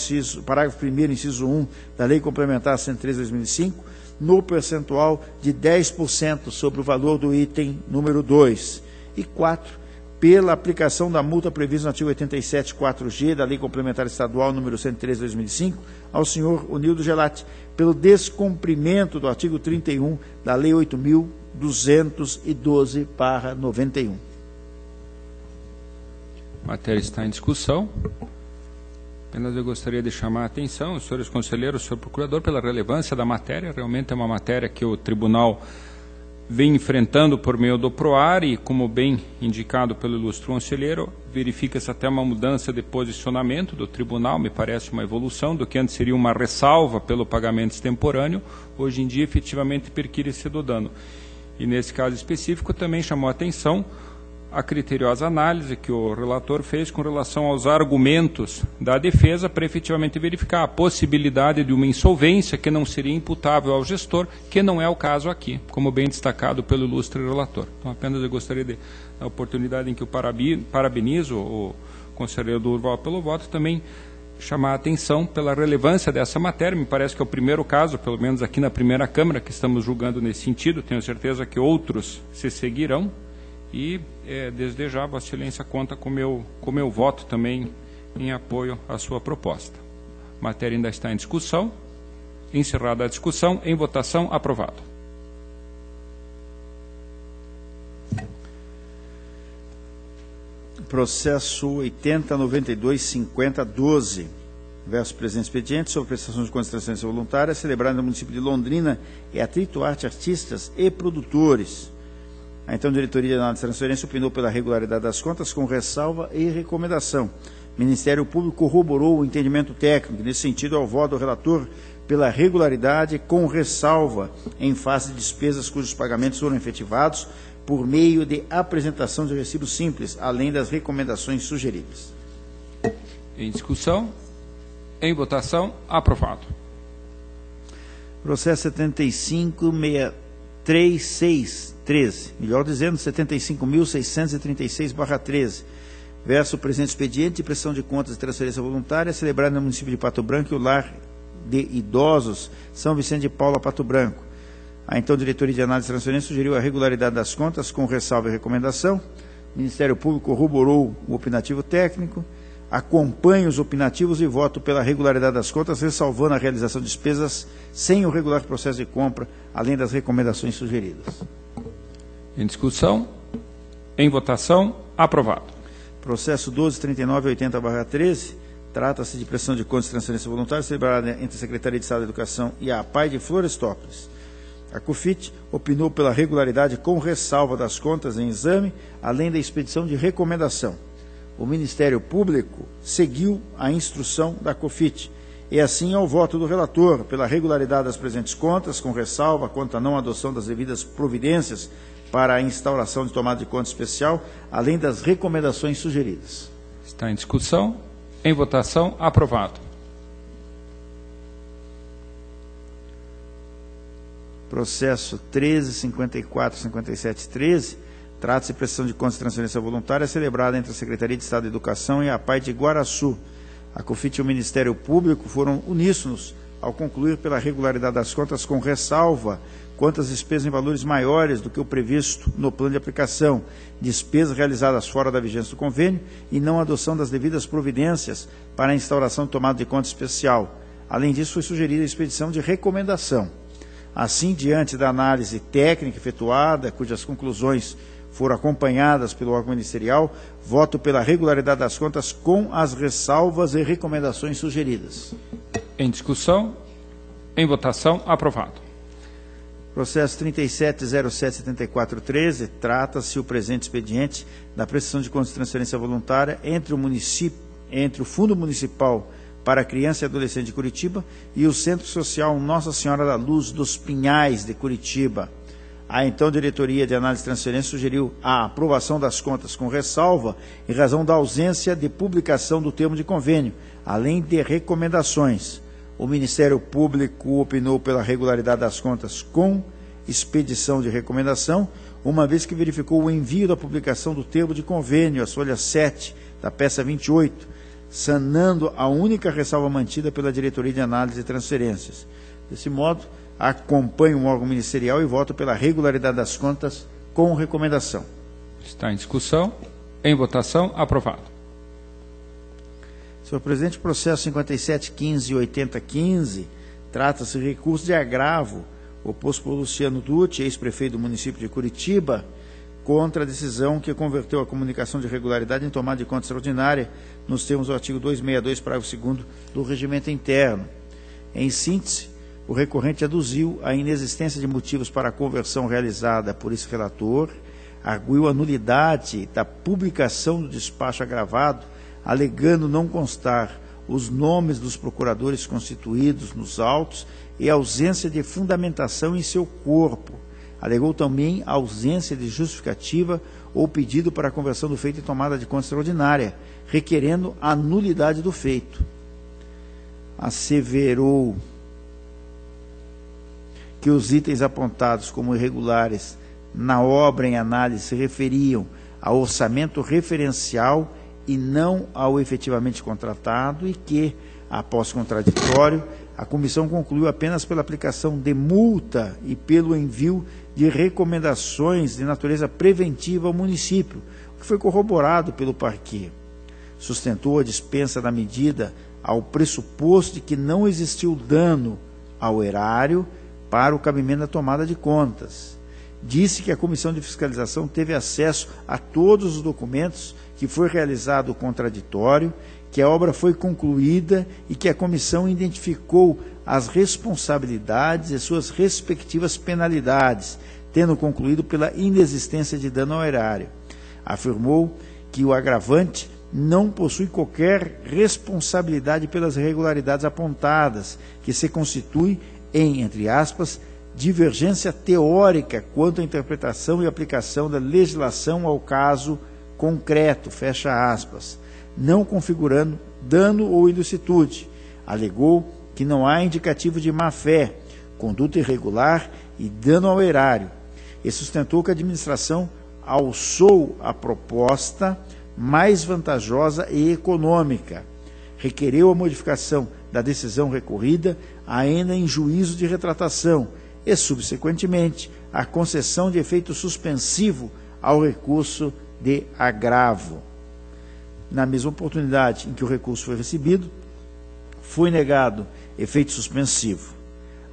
parágrafo 1º, inciso 1, da Lei Complementar 103 de 2005, no percentual de 10% sobre o valor do item número 2. E 4. Pela aplicação da multa prevista no artigo 87, 4G, da Lei Complementar Estadual número 103 de 2005, ao senhor Onildo Gelati, pelo descumprimento do artigo 31 da Lei 8.212/91. A matéria está em discussão. Apenas eu gostaria de chamar a atenção, os senhores conselheiros, o senhor procurador, pela relevância da matéria. Realmente é uma matéria que o tribunal vem enfrentando por meio do PROAR e, como bem indicado pelo ilustre conselheiro, verifica-se até uma mudança de posicionamento do tribunal, me parece uma evolução do que antes seria uma ressalva pelo pagamento extemporâneo, hoje em dia efetivamente perquire-se do dano. E nesse caso específico também chamou a atenção a criteriosa análise que o relator fez com relação aos argumentos da defesa para efetivamente verificar a possibilidade de uma insolvência que não seria imputável ao gestor, que não é o caso aqui, como bem destacado pelo ilustre relator. Então, apenas eu gostaria de, na oportunidade em que eu parabenizo o conselheiro Durval pelo voto, também chamar a atenção pela relevância dessa matéria. Me parece que é o primeiro caso, pelo menos aqui na primeira Câmara, que estamos julgando nesse sentido. Tenho certeza que outros se seguirão. E, desde já, Vossa Excelência conta com meu voto também em apoio à sua proposta. A matéria ainda está em discussão. Encerrada a discussão, em votação, aprovado. Processo 80.92.50.12, verso presente expediente, sobre prestação de contas de transferência voluntária, celebrado no município de Londrina e Atrito Arte Artistas e Produtores. A então diretoria de análise de transferência opinou pela regularidade das contas com ressalva e recomendação. O Ministério Público corroborou o entendimento técnico, nesse sentido, ao voto do relator pela regularidade com ressalva em face de despesas cujos pagamentos foram efetivados por meio de apresentação de recibo simples, além das recomendações sugeridas. Em discussão, em votação, aprovado. Processo 75.636. 13, melhor dizendo, 75.636/13, verso presente expediente de prestação de contas de transferência voluntária, celebrado no município de Pato Branco e o Lar de Idosos São Vicente de Paula, Pato Branco. A então diretoria de análise de transferência sugeriu a regularidade das contas com ressalva e recomendação. O Ministério Público corroborou o opinativo técnico, acompanha os opinativos e voto pela regularidade das contas, ressalvando a realização de despesas sem o regular processo de compra, além das recomendações sugeridas. Em discussão, em votação, aprovado. Processo 12.39.80/13, trata-se de prestação de contas de transferência voluntária celebrada entre a Secretaria de Estado da Educação e a APAI de Florestópolis. A COFIT opinou pela regularidade com ressalva das contas em exame, além da expedição de recomendação. O Ministério Público seguiu a instrução da COFIT, e assim ao voto do relator pela regularidade das presentes contas, com ressalva quanto à não adoção das devidas providências para a instauração de tomada de conta especial, além das recomendações sugeridas. Está em discussão, em votação, aprovado. Processo 13.54.57.13, trata-se de prestação de contas de transferência voluntária celebrada entre a Secretaria de Estado da Educação e a APAI de Guaraçu. A COFIT e o Ministério Público foram uníssonos ao concluir pela regularidade das contas com ressalva quanto às despesas em valores maiores do que o previsto no plano de aplicação, despesas realizadas fora da vigência do convênio e não adoção das devidas providências para a instauração de tomada de conta especial. Além disso, foi sugerida a expedição de recomendação. Assim, diante da análise técnica efetuada, cujas conclusões foram acompanhadas pelo órgão ministerial, voto pela regularidade das contas com as ressalvas e recomendações sugeridas. Em discussão, em votação, aprovado. Processo 37.07.74.13, trata-se o presente expediente da prestação de contas de transferência voluntária entre o Fundo Municipal para a Criança e Adolescente de Curitiba e o Centro Social Nossa Senhora da Luz dos Pinhais de Curitiba. A então diretoria de análise de transferência sugeriu a aprovação das contas com ressalva em razão da ausência de publicação do termo de convênio, além de recomendações. O Ministério Público opinou pela regularidade das contas com expedição de recomendação, uma vez que verificou o envio da publicação do termo de convênio, as folhas 7 da peça 28, sanando a única ressalva mantida pela diretoria de análise de transferências. Desse modo, acompanho o órgão ministerial e voto pela regularidade das contas com recomendação. Está em discussão, em votação, aprovado. Senhor presidente, processo 57.15.80.15, trata-se de recurso de agravo oposto por Luciano Dutti, ex-prefeito do município de Curitiba, contra a decisão que converteu a comunicação de irregularidade em tomada de conta extraordinária, nos termos do artigo 262, parágrafo 2º do Regimento Interno. Em síntese, o recorrente aduziu a inexistência de motivos para a conversão realizada por esse relator, arguiu a nulidade da publicação do despacho agravado, alegando não constar os nomes dos procuradores constituídos nos autos e ausência de fundamentação em seu corpo. Alegou também a ausência de justificativa ou pedido para a conversão do feito em tomada de conta extraordinária, requerendo a nulidade do feito. Asseverou que os itens apontados como irregulares na obra em análise se referiam ao orçamento referencial e não ao efetivamente contratado e que, após contraditório, a comissão concluiu apenas pela aplicação de multa e pelo envio de recomendações de natureza preventiva ao município, o que foi corroborado pelo parquê. Sustentou a dispensa da medida ao pressuposto de que não existiu dano ao erário para o cabimento da tomada de contas. Disse que a Comissão de Fiscalização teve acesso a todos os documentos, que foi realizado o contraditório, que a obra foi concluída e que a comissão identificou as responsabilidades e suas respectivas penalidades, tendo concluído pela inexistência de dano ao erário. Afirmou que o agravante não possui qualquer responsabilidade pelas irregularidades apontadas, que se constitui em, entre aspas, divergência teórica quanto à interpretação e aplicação da legislação ao caso concreto, fecha aspas, não configurando dano ou ilicitude. Alegou que não há indicativo de má-fé, conduta irregular e dano ao erário, e sustentou que a administração alçou a proposta mais vantajosa e econômica. Requereu a modificação da decisão recorrida ainda em juízo de retratação e, subsequentemente, a concessão de efeito suspensivo ao recurso de agravo. Na mesma oportunidade em que o recurso foi recebido, foi negado efeito suspensivo.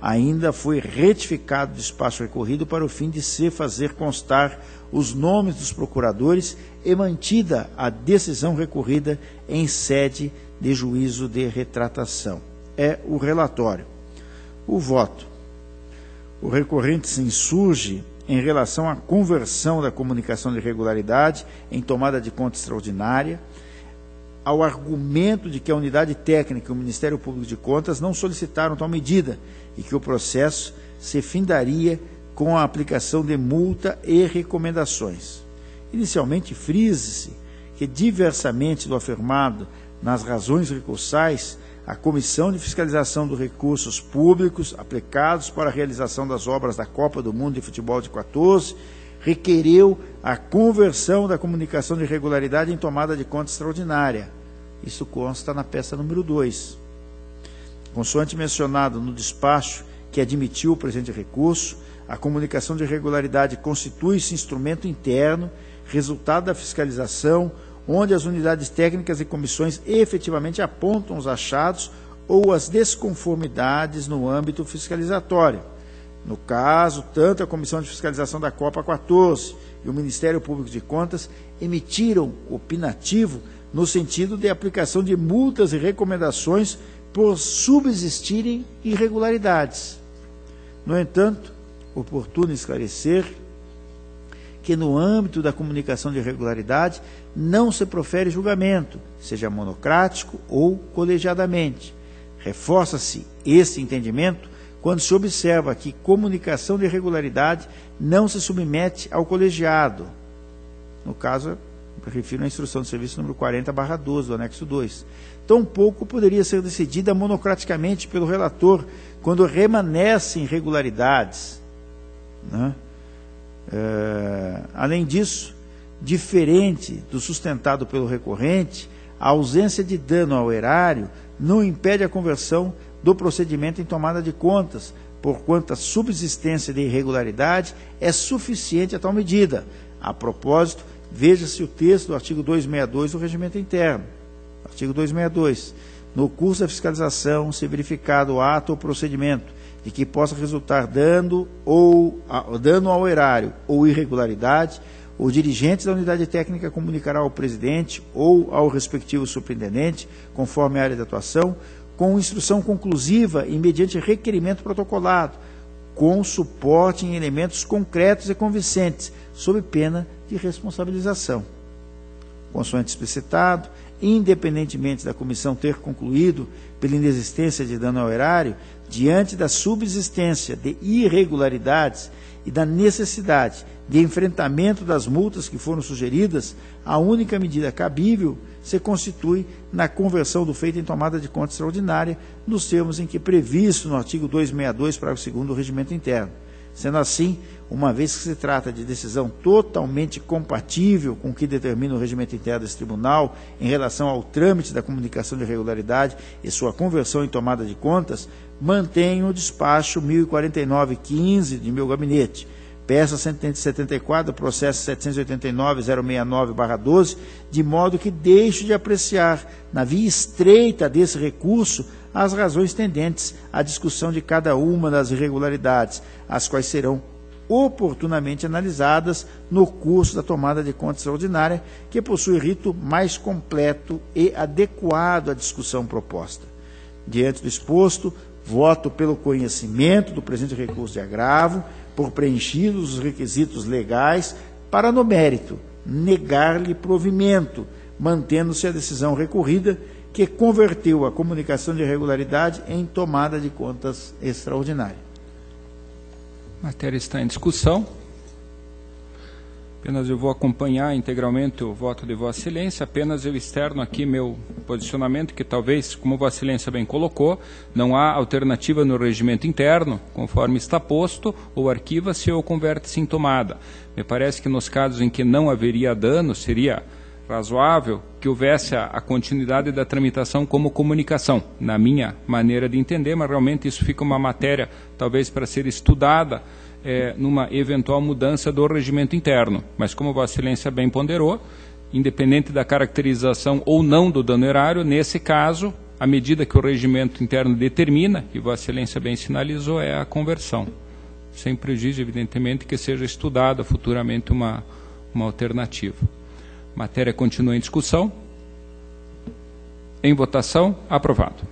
Ainda foi retificado o despacho recorrido para o fim de se fazer constar os nomes dos procuradores e mantida a decisão recorrida em sede de juízo de retratação. É o relatório. O voto. O recorrente se insurge em relação à conversão da comunicação de irregularidade em tomada de conta extraordinária, ao argumento de que a unidade técnica e o Ministério Público de Contas não solicitaram tal medida e que o processo se findaria com a aplicação de multa e recomendações. Inicialmente, frise-se que, diversamente do afirmado nas razões recursais, a Comissão de Fiscalização dos Recursos Públicos aplicados para a realização das obras da Copa do Mundo de Futebol de 14 requereu a conversão da comunicação de irregularidade em tomada de conta extraordinária. Isso consta na peça número 2. Consoante mencionado no despacho que admitiu o presente recurso, a comunicação de irregularidade constitui-se instrumento interno, resultado da fiscalização, onde as unidades técnicas e comissões efetivamente apontam os achados ou as desconformidades no âmbito fiscalizatório. No caso, tanto a Comissão de Fiscalização da Copa 14 e o Ministério Público de Contas emitiram opinativo no sentido de aplicação de multas e recomendações por subsistirem irregularidades. No entanto, oportuno esclarecer que no âmbito da comunicação de irregularidade não se profere julgamento, seja monocrático ou colegiadamente. Reforça-se esse entendimento quando se observa que comunicação de irregularidade não se submete ao colegiado. No caso, eu refiro à instrução de serviço número 40/12 do anexo 2. Tampouco poderia ser decidida monocraticamente pelo relator quando remanescem irregularidades, né? Além disso, diferente do sustentado pelo recorrente, a ausência de dano ao erário não impede a conversão do procedimento em tomada de contas, porquanto a subsistência de irregularidade é suficiente a tal medida. A propósito, veja-se o texto do artigo 262 do Regimento Interno. Artigo 262. No curso da fiscalização, se verificado o ato ou procedimento de que possa resultar dano ao erário ou irregularidade, o dirigente da unidade técnica comunicará ao presidente ou ao respectivo superintendente, conforme a área de atuação, com instrução conclusiva e mediante requerimento protocolado, com suporte em elementos concretos e convincentes, sob pena de responsabilização. Consoante explicitado, independentemente da comissão ter concluído pela inexistência de dano ao erário, diante da subsistência de irregularidades e da necessidade de enfrentamento das multas que foram sugeridas, a única medida cabível se constitui na conversão do feito em tomada de conta extraordinária, nos termos em que previsto no artigo 262, parágrafo 2º do Regimento Interno. Sendo assim, uma vez que se trata de decisão totalmente compatível com o que determina o regimento interno desse tribunal em relação ao trâmite da comunicação de irregularidade e sua conversão em tomada de contas, mantenho o despacho 1049-15 de meu gabinete, peça 174, processo 789-069/12, de modo que deixo de apreciar, na via estreita desse recurso, as razões tendentes à discussão de cada uma das irregularidades, as quais serão oportunamente analisadas no curso da tomada de conta extraordinária, que possui rito mais completo e adequado à discussão proposta. Diante do exposto, voto pelo conhecimento do presente recurso de agravo, por preenchidos os requisitos legais, para, no mérito, negar-lhe provimento, mantendo-se a decisão recorrida, que converteu a comunicação de irregularidade em tomada de contas extraordinária. A matéria está em discussão. Apenas eu vou acompanhar integralmente o voto de Vossa Excelência, apenas eu externo aqui meu posicionamento, que talvez, como Vossa Excelência bem colocou, não há alternativa no regimento interno, conforme está posto, ou arquiva-se ou converte-se em tomada. Me parece que nos casos em que não haveria dano, seria razoável que houvesse a continuidade da tramitação como comunicação, na minha maneira de entender, mas realmente isso fica uma matéria, talvez, para ser estudada numa eventual mudança do regimento interno. Mas como Vossa Excelência bem ponderou, independente da caracterização ou não do dano erário, nesse caso, a medida que o regimento interno determina, e Vossa Excelência bem sinalizou, é a conversão. Sem prejuízo, evidentemente, que seja estudada futuramente uma alternativa. Matéria continua em discussão. Em votação, aprovado.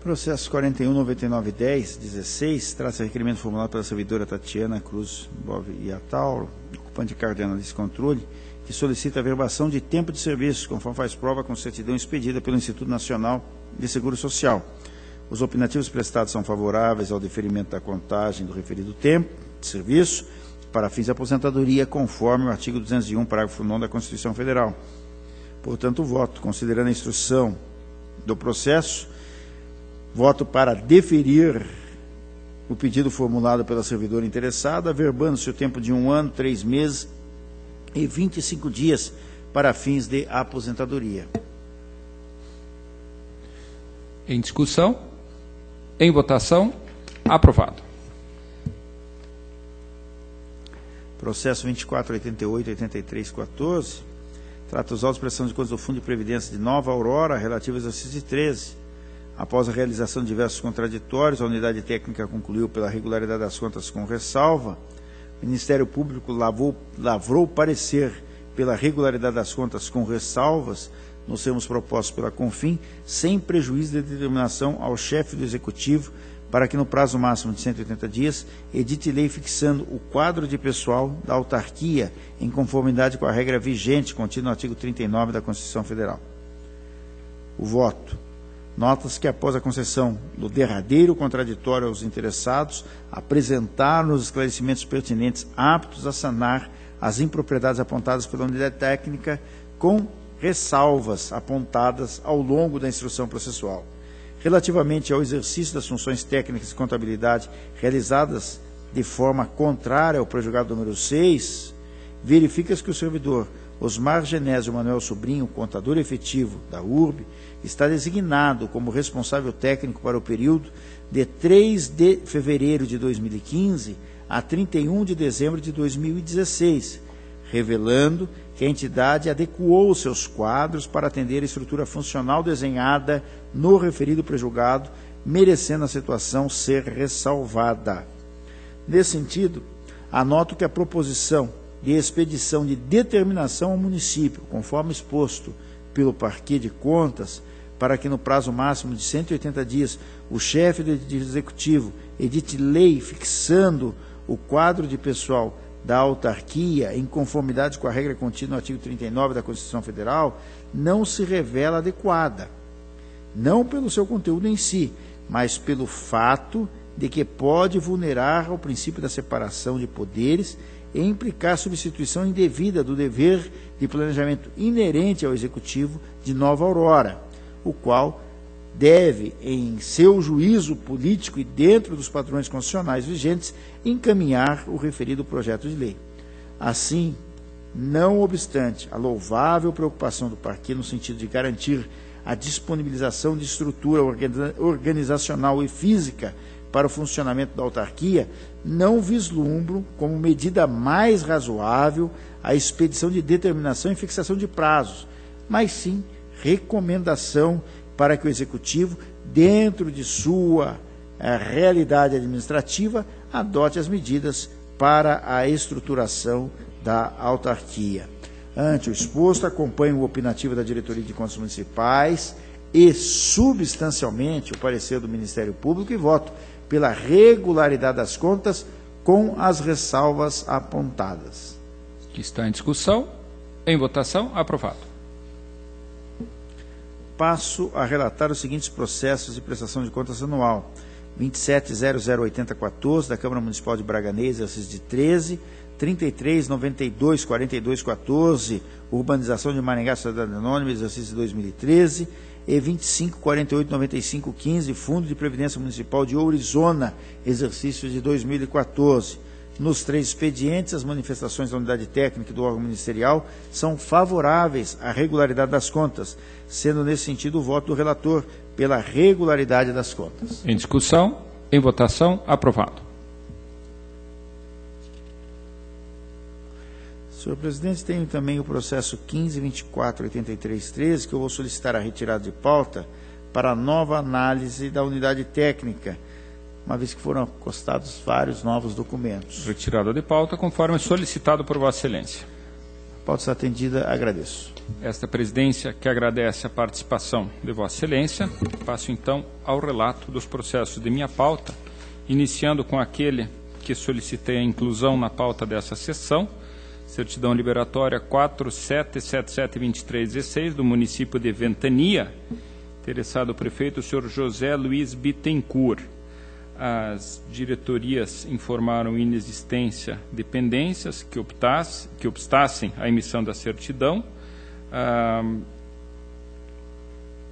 Processo 41.9910-16, trata-se de requerimento formulado pela servidora Tatiana Cruz Bove Iatauro, ocupante de cargo de analista e controle, que solicita a verbação de tempo de serviço, conforme faz prova com certidão expedida pelo Instituto Nacional de Seguro Social. Os opinativos prestados são favoráveis ao deferimento da contagem do referido tempo de serviço, para fins de aposentadoria, conforme o artigo 201, parágrafo 9 da Constituição Federal. Portanto, voto, considerando a instrução do processo, voto para deferir o pedido formulado pela servidora interessada, averbando-se o tempo de 1 ano, 3 meses e 25 dias para fins de aposentadoria. Em discussão, em votação, aprovado. Processo 24.88.83.14, trata os autos de prestação de contas do Fundo de Previdência de Nova Aurora, relativo ao exercício 13. Após a realização de diversos contraditórios, a unidade técnica concluiu pela regularidade das contas com ressalva. O Ministério Público lavrou parecer pela regularidade das contas com ressalvas, nos termos propostos pela CONFIN, sem prejuízo de determinação ao chefe do Executivo, para que no prazo máximo de 180 dias, edite lei fixando o quadro de pessoal da autarquia, em conformidade com a regra vigente contida no artigo 39 da Constituição Federal. O voto. Nota-se que após a concessão do derradeiro contraditório aos interessados, apresentaram os esclarecimentos pertinentes aptos a sanar as impropriedades apontadas pela unidade técnica com ressalvas apontadas ao longo da instrução processual. Relativamente ao exercício das funções técnicas de contabilidade realizadas de forma contrária ao prejulgado número 6, verifica-se que o servidor Osmar Genésio Manuel Sobrinho, contador efetivo da URB, está designado como responsável técnico para o período de 3 de fevereiro de 2015 a 31 de dezembro de 2016, revelando que a entidade adequou seus quadros para atender a estrutura funcional desenhada no referido prejulgado, merecendo a situação ser ressalvada. Nesse sentido, anoto que a proposição de expedição de determinação ao município, conforme exposto pelo Parquê de Contas, para que no prazo máximo de 180 dias o chefe do Executivo edite lei fixando o quadro de pessoal da autarquia em conformidade com a regra contida no artigo 39 da Constituição Federal, não se revela adequada, não pelo seu conteúdo em si, mas pelo fato de que pode vulnerar o princípio da separação de poderes e implicar substituição indevida do dever de planejamento inerente ao Executivo de Nova Aurora, o qual deve, em seu juízo político e dentro dos padrões constitucionais vigentes, encaminhar o referido projeto de lei. Assim, não obstante a louvável preocupação do partido no sentido de garantir a disponibilização de estrutura organizacional e física para o funcionamento da autarquia, não vislumbro como medida mais razoável a expedição de determinação e fixação de prazos, mas sim recomendação para que o Executivo, dentro de sua realidade administrativa, adote as medidas para a estruturação da autarquia. Ante o exposto, acompanho o opinativo da Diretoria de Contas Municipais e, substancialmente, o parecer do Ministério Público e voto pela regularidade das contas com as ressalvas apontadas. Que está em discussão. Em votação, aprovado. Passo a relatar os seguintes processos de prestação de contas anual. 27.008014, da Câmara Municipal de Braganês, exercício de 13, 33.92.42.14, Urbanização de Maringá, Sociedade Anônima, exercício de 2013, e 25.48.95.15, Fundo de Previdência Municipal de Ourizona, exercício de 2014. Nos 3 expedientes, as manifestações da unidade técnica e do órgão ministerial são favoráveis à regularidade das contas, sendo nesse sentido o voto do relator pela regularidade das contas. Em discussão, em votação, aprovado. Senhor presidente, tenho também o processo 15.24.83.13, que eu vou solicitar a retirada de pauta para nova análise da unidade técnica, uma vez que foram acostados vários novos documentos. Retirada de pauta, conforme solicitado por Vossa Excelência. A pauta está atendida, agradeço. Esta presidência, que agradece a participação de Vossa Excelência, passo então ao relato dos processos de minha pauta, iniciando com aquele que solicitei a inclusão na pauta dessa sessão, certidão liberatória 47772316 do município de Ventania, interessado o prefeito, o senhor José Luiz Bittencourt. As diretorias informaram inexistência de pendências que obstassem a emissão da certidão.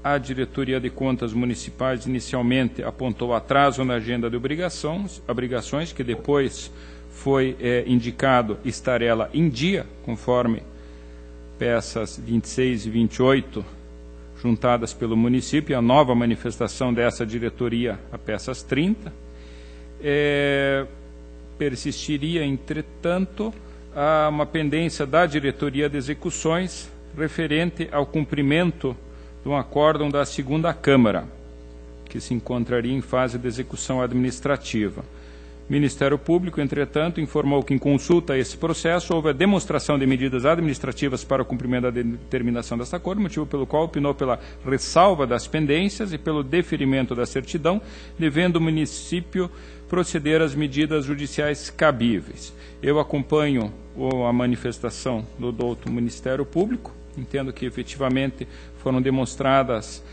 A Diretoria de Contas Municipais inicialmente apontou atraso na agenda de obrigações, que depois foi indicado estar ela em dia, conforme peças 26 e 28 juntadas pelo município, e a nova manifestação dessa diretoria, a peças 30. Persistiria, entretanto, uma pendência da Diretoria de Execuções referente ao cumprimento de um acórdão da 2ª Câmara, que se encontraria em fase de execução administrativa. O Ministério Público, entretanto, informou que, em consulta a esse processo, houve a demonstração de medidas administrativas para o cumprimento da determinação desta acordo, motivo pelo qual opinou pela ressalva das pendências e pelo deferimento da certidão, devendo o município proceder às medidas judiciais cabíveis. Eu acompanho a manifestação do douto Ministério Público, entendo que efetivamente foram demonstradas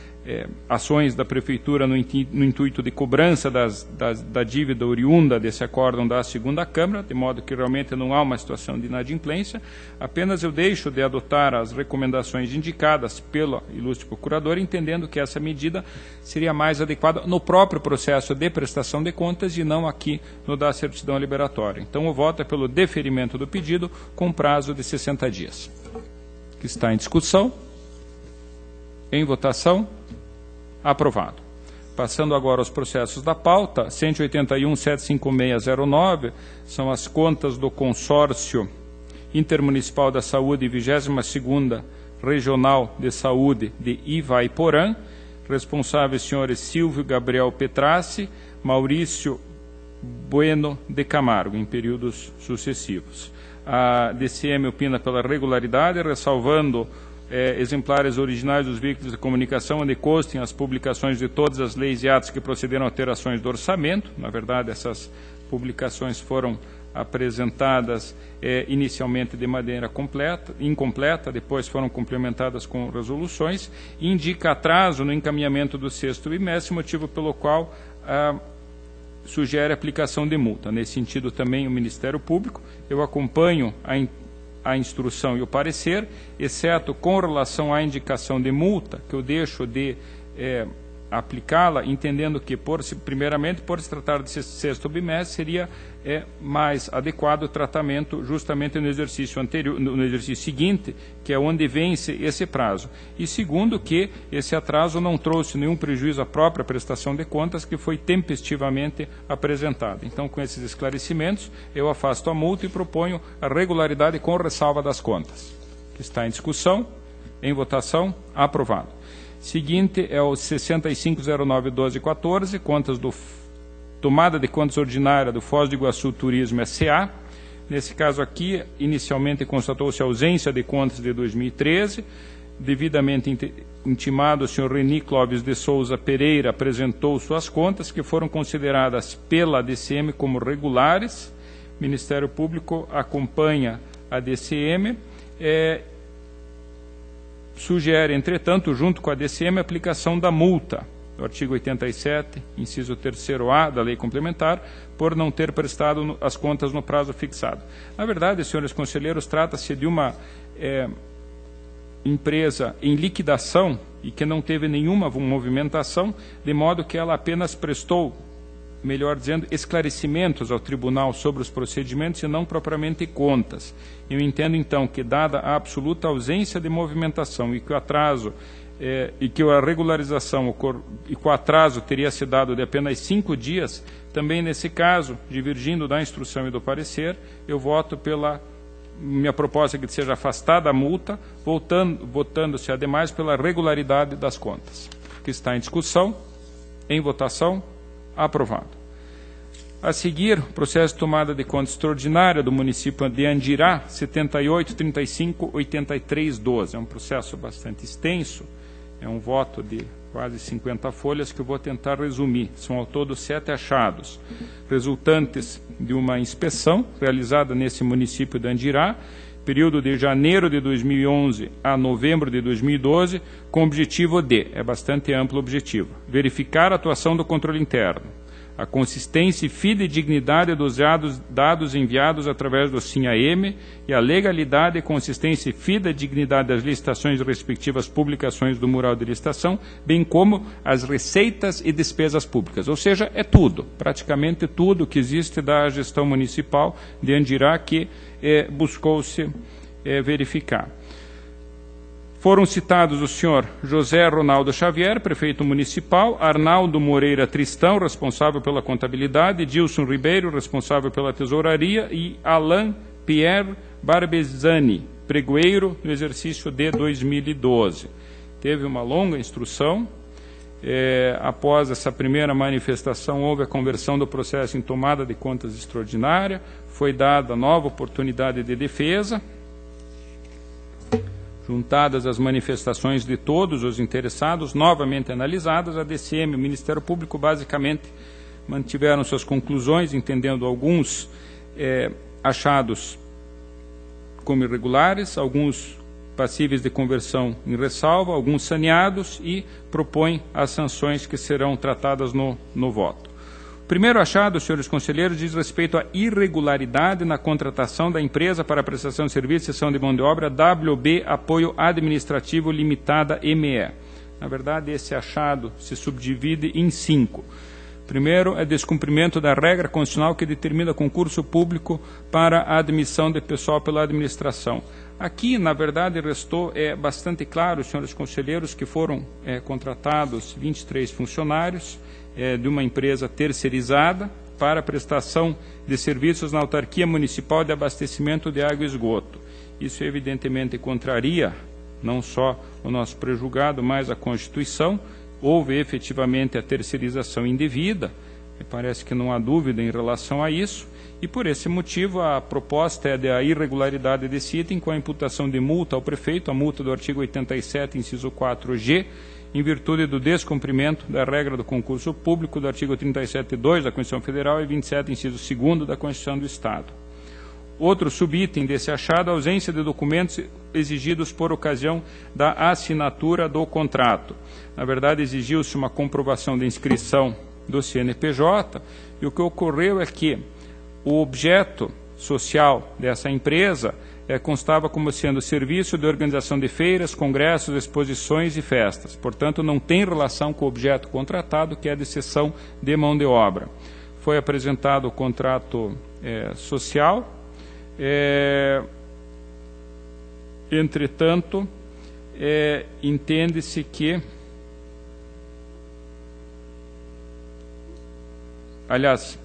ações da Prefeitura no intuito de cobrança da dívida oriunda desse acórdão da 2ª Câmara, de modo que realmente não há uma situação de inadimplência. Apenas eu deixo de adotar as recomendações indicadas pelo ilustre procurador, entendendo que essa medida seria mais adequada no próprio processo de prestação de contas e não aqui no da certidão liberatória. Então, o voto é pelo deferimento do pedido com prazo de 60 dias. Que está em discussão. Em votação. Aprovado. Passando agora aos processos da pauta, 181.75609 são as contas do Consórcio Intermunicipal da Saúde e 22ª Regional de Saúde de Ivaiporã, responsáveis senhores Silvio Gabriel Petrassi, Maurício Bueno de Camargo, em períodos sucessivos. A DCM opina pela regularidade, ressalvando exemplares originais dos veículos de comunicação onde constem as publicações de todas as leis e atos que procederam a alterações do orçamento. Na verdade, essas publicações foram apresentadas inicialmente de maneira incompleta, depois foram complementadas com resoluções, e indica atraso no encaminhamento do 6º bimestre, motivo pelo qual sugere aplicação de multa. Nesse sentido, também o Ministério Público, eu acompanho a instrução e o parecer, exceto com relação à indicação de multa, que eu deixo de aplicá-la, entendendo que, primeiramente, por se tratar de 6º bimestre, seria mais adequado o tratamento justamente no exercício anterior, no exercício seguinte, que é onde vence esse prazo. E segundo, que esse atraso não trouxe nenhum prejuízo à própria prestação de contas, que foi tempestivamente apresentada. Então, com esses esclarecimentos, eu afasto a multa e proponho a regularidade com ressalva das contas, que está em discussão, em votação, aprovado. Seguinte é o 65091214, contas do tomada de contas ordinária do Foz do Iguaçu Turismo S.A. Nesse caso aqui, inicialmente constatou-se a ausência de contas de 2013, devidamente intimado, o senhor Reni Clóvis de Souza Pereira apresentou suas contas, que foram consideradas pela DCM como regulares. O Ministério Público acompanha a DCM, sugere, entretanto, junto com a DCM, a aplicação da multa, do artigo 87, inciso 3º-A da Lei Complementar, por não ter prestado as contas no prazo fixado. Na verdade, senhores conselheiros, trata-se de uma empresa em liquidação e que não teve nenhuma movimentação, de modo que ela apenas prestou, melhor dizendo, esclarecimentos ao tribunal sobre os procedimentos e não propriamente contas. Eu entendo, então, que, dada a absoluta ausência de movimentação e que o atraso e que a regularização e com o atraso teria se dado de apenas 5 dias, também nesse caso, divergindo da instrução e do parecer, eu voto pela minha proposta que seja afastada a multa, votando-se, ademais, pela regularidade das contas. Que está em discussão, em votação, aprovado. A seguir, processo de tomada de conta extraordinária do município de Andirá, 78358312. É um processo bastante extenso, é um voto de quase 50 folhas que eu vou tentar resumir. São ao todo 7 achados, resultantes de uma inspeção realizada nesse município de Andirá, período de janeiro de 2011 a novembro de 2012, com o objetivo de, é bastante amplo o objetivo, verificar a atuação do controle interno, a consistência e fidedignidade dos dados enviados através do SIM-AM e a legalidade, consistência e fidedignidade das licitações e respectivas publicações do mural de licitação, bem como as receitas e despesas públicas. Ou seja, é tudo, praticamente tudo que existe da gestão municipal de Andirá que buscou-se verificar. Foram citados o senhor José Ronaldo Xavier, prefeito municipal, Arnaldo Moreira Tristão, responsável pela contabilidade, Dilson Ribeiro, responsável pela tesouraria, e Alain Pierre Barbezani, pregoeiro, no exercício de 2012. Teve uma longa instrução. Após essa primeira manifestação, houve a conversão do processo em tomada de contas extraordinária, foi dada nova oportunidade de defesa. Juntadas as manifestações de todos os interessados, novamente analisadas, a DCM e o Ministério Público basicamente mantiveram suas conclusões, entendendo alguns achados como irregulares, alguns passíveis de conversão em ressalva, alguns saneados, e propõem as sanções que serão tratadas no voto. O primeiro achado, senhores conselheiros, diz respeito à irregularidade na contratação da empresa para prestação de serviço e cessão de mão de obra WB Apoio Administrativo Limitada ME. Na verdade, esse achado se subdivide em 5. Primeiro é descumprimento da regra constitucional que determina concurso público para a admissão de pessoal pela administração. Aqui, na verdade, restou bastante claro, senhores conselheiros, que foram contratados 23 funcionários de uma empresa terceirizada para a prestação de serviços na autarquia municipal de abastecimento de água e esgoto. Isso, evidentemente, contraria não só o nosso prejulgado, mas a Constituição. Houve efetivamente a terceirização indevida, Me parece que não há dúvida em relação a isso, e por esse motivo a proposta é da irregularidade desse item com a imputação de multa ao prefeito, a multa do artigo 87, inciso 4G, em virtude do descumprimento da regra do concurso público do artigo 37.2 da Constituição Federal e 27, inciso 2º da Constituição do Estado. Outro subitem desse achado, a ausência de documentos exigidos por ocasião da assinatura do contrato. Na verdade, exigiu-se uma comprovação de inscrição do CNPJ, e o que ocorreu é que o objeto social dessa empresa constava como sendo serviço de organização de feiras, congressos, exposições e festas. Portanto, não tem relação com o objeto contratado, que é de cessão de mão de obra. Foi apresentado o contrato social. Entretanto, entende-se que, aliás,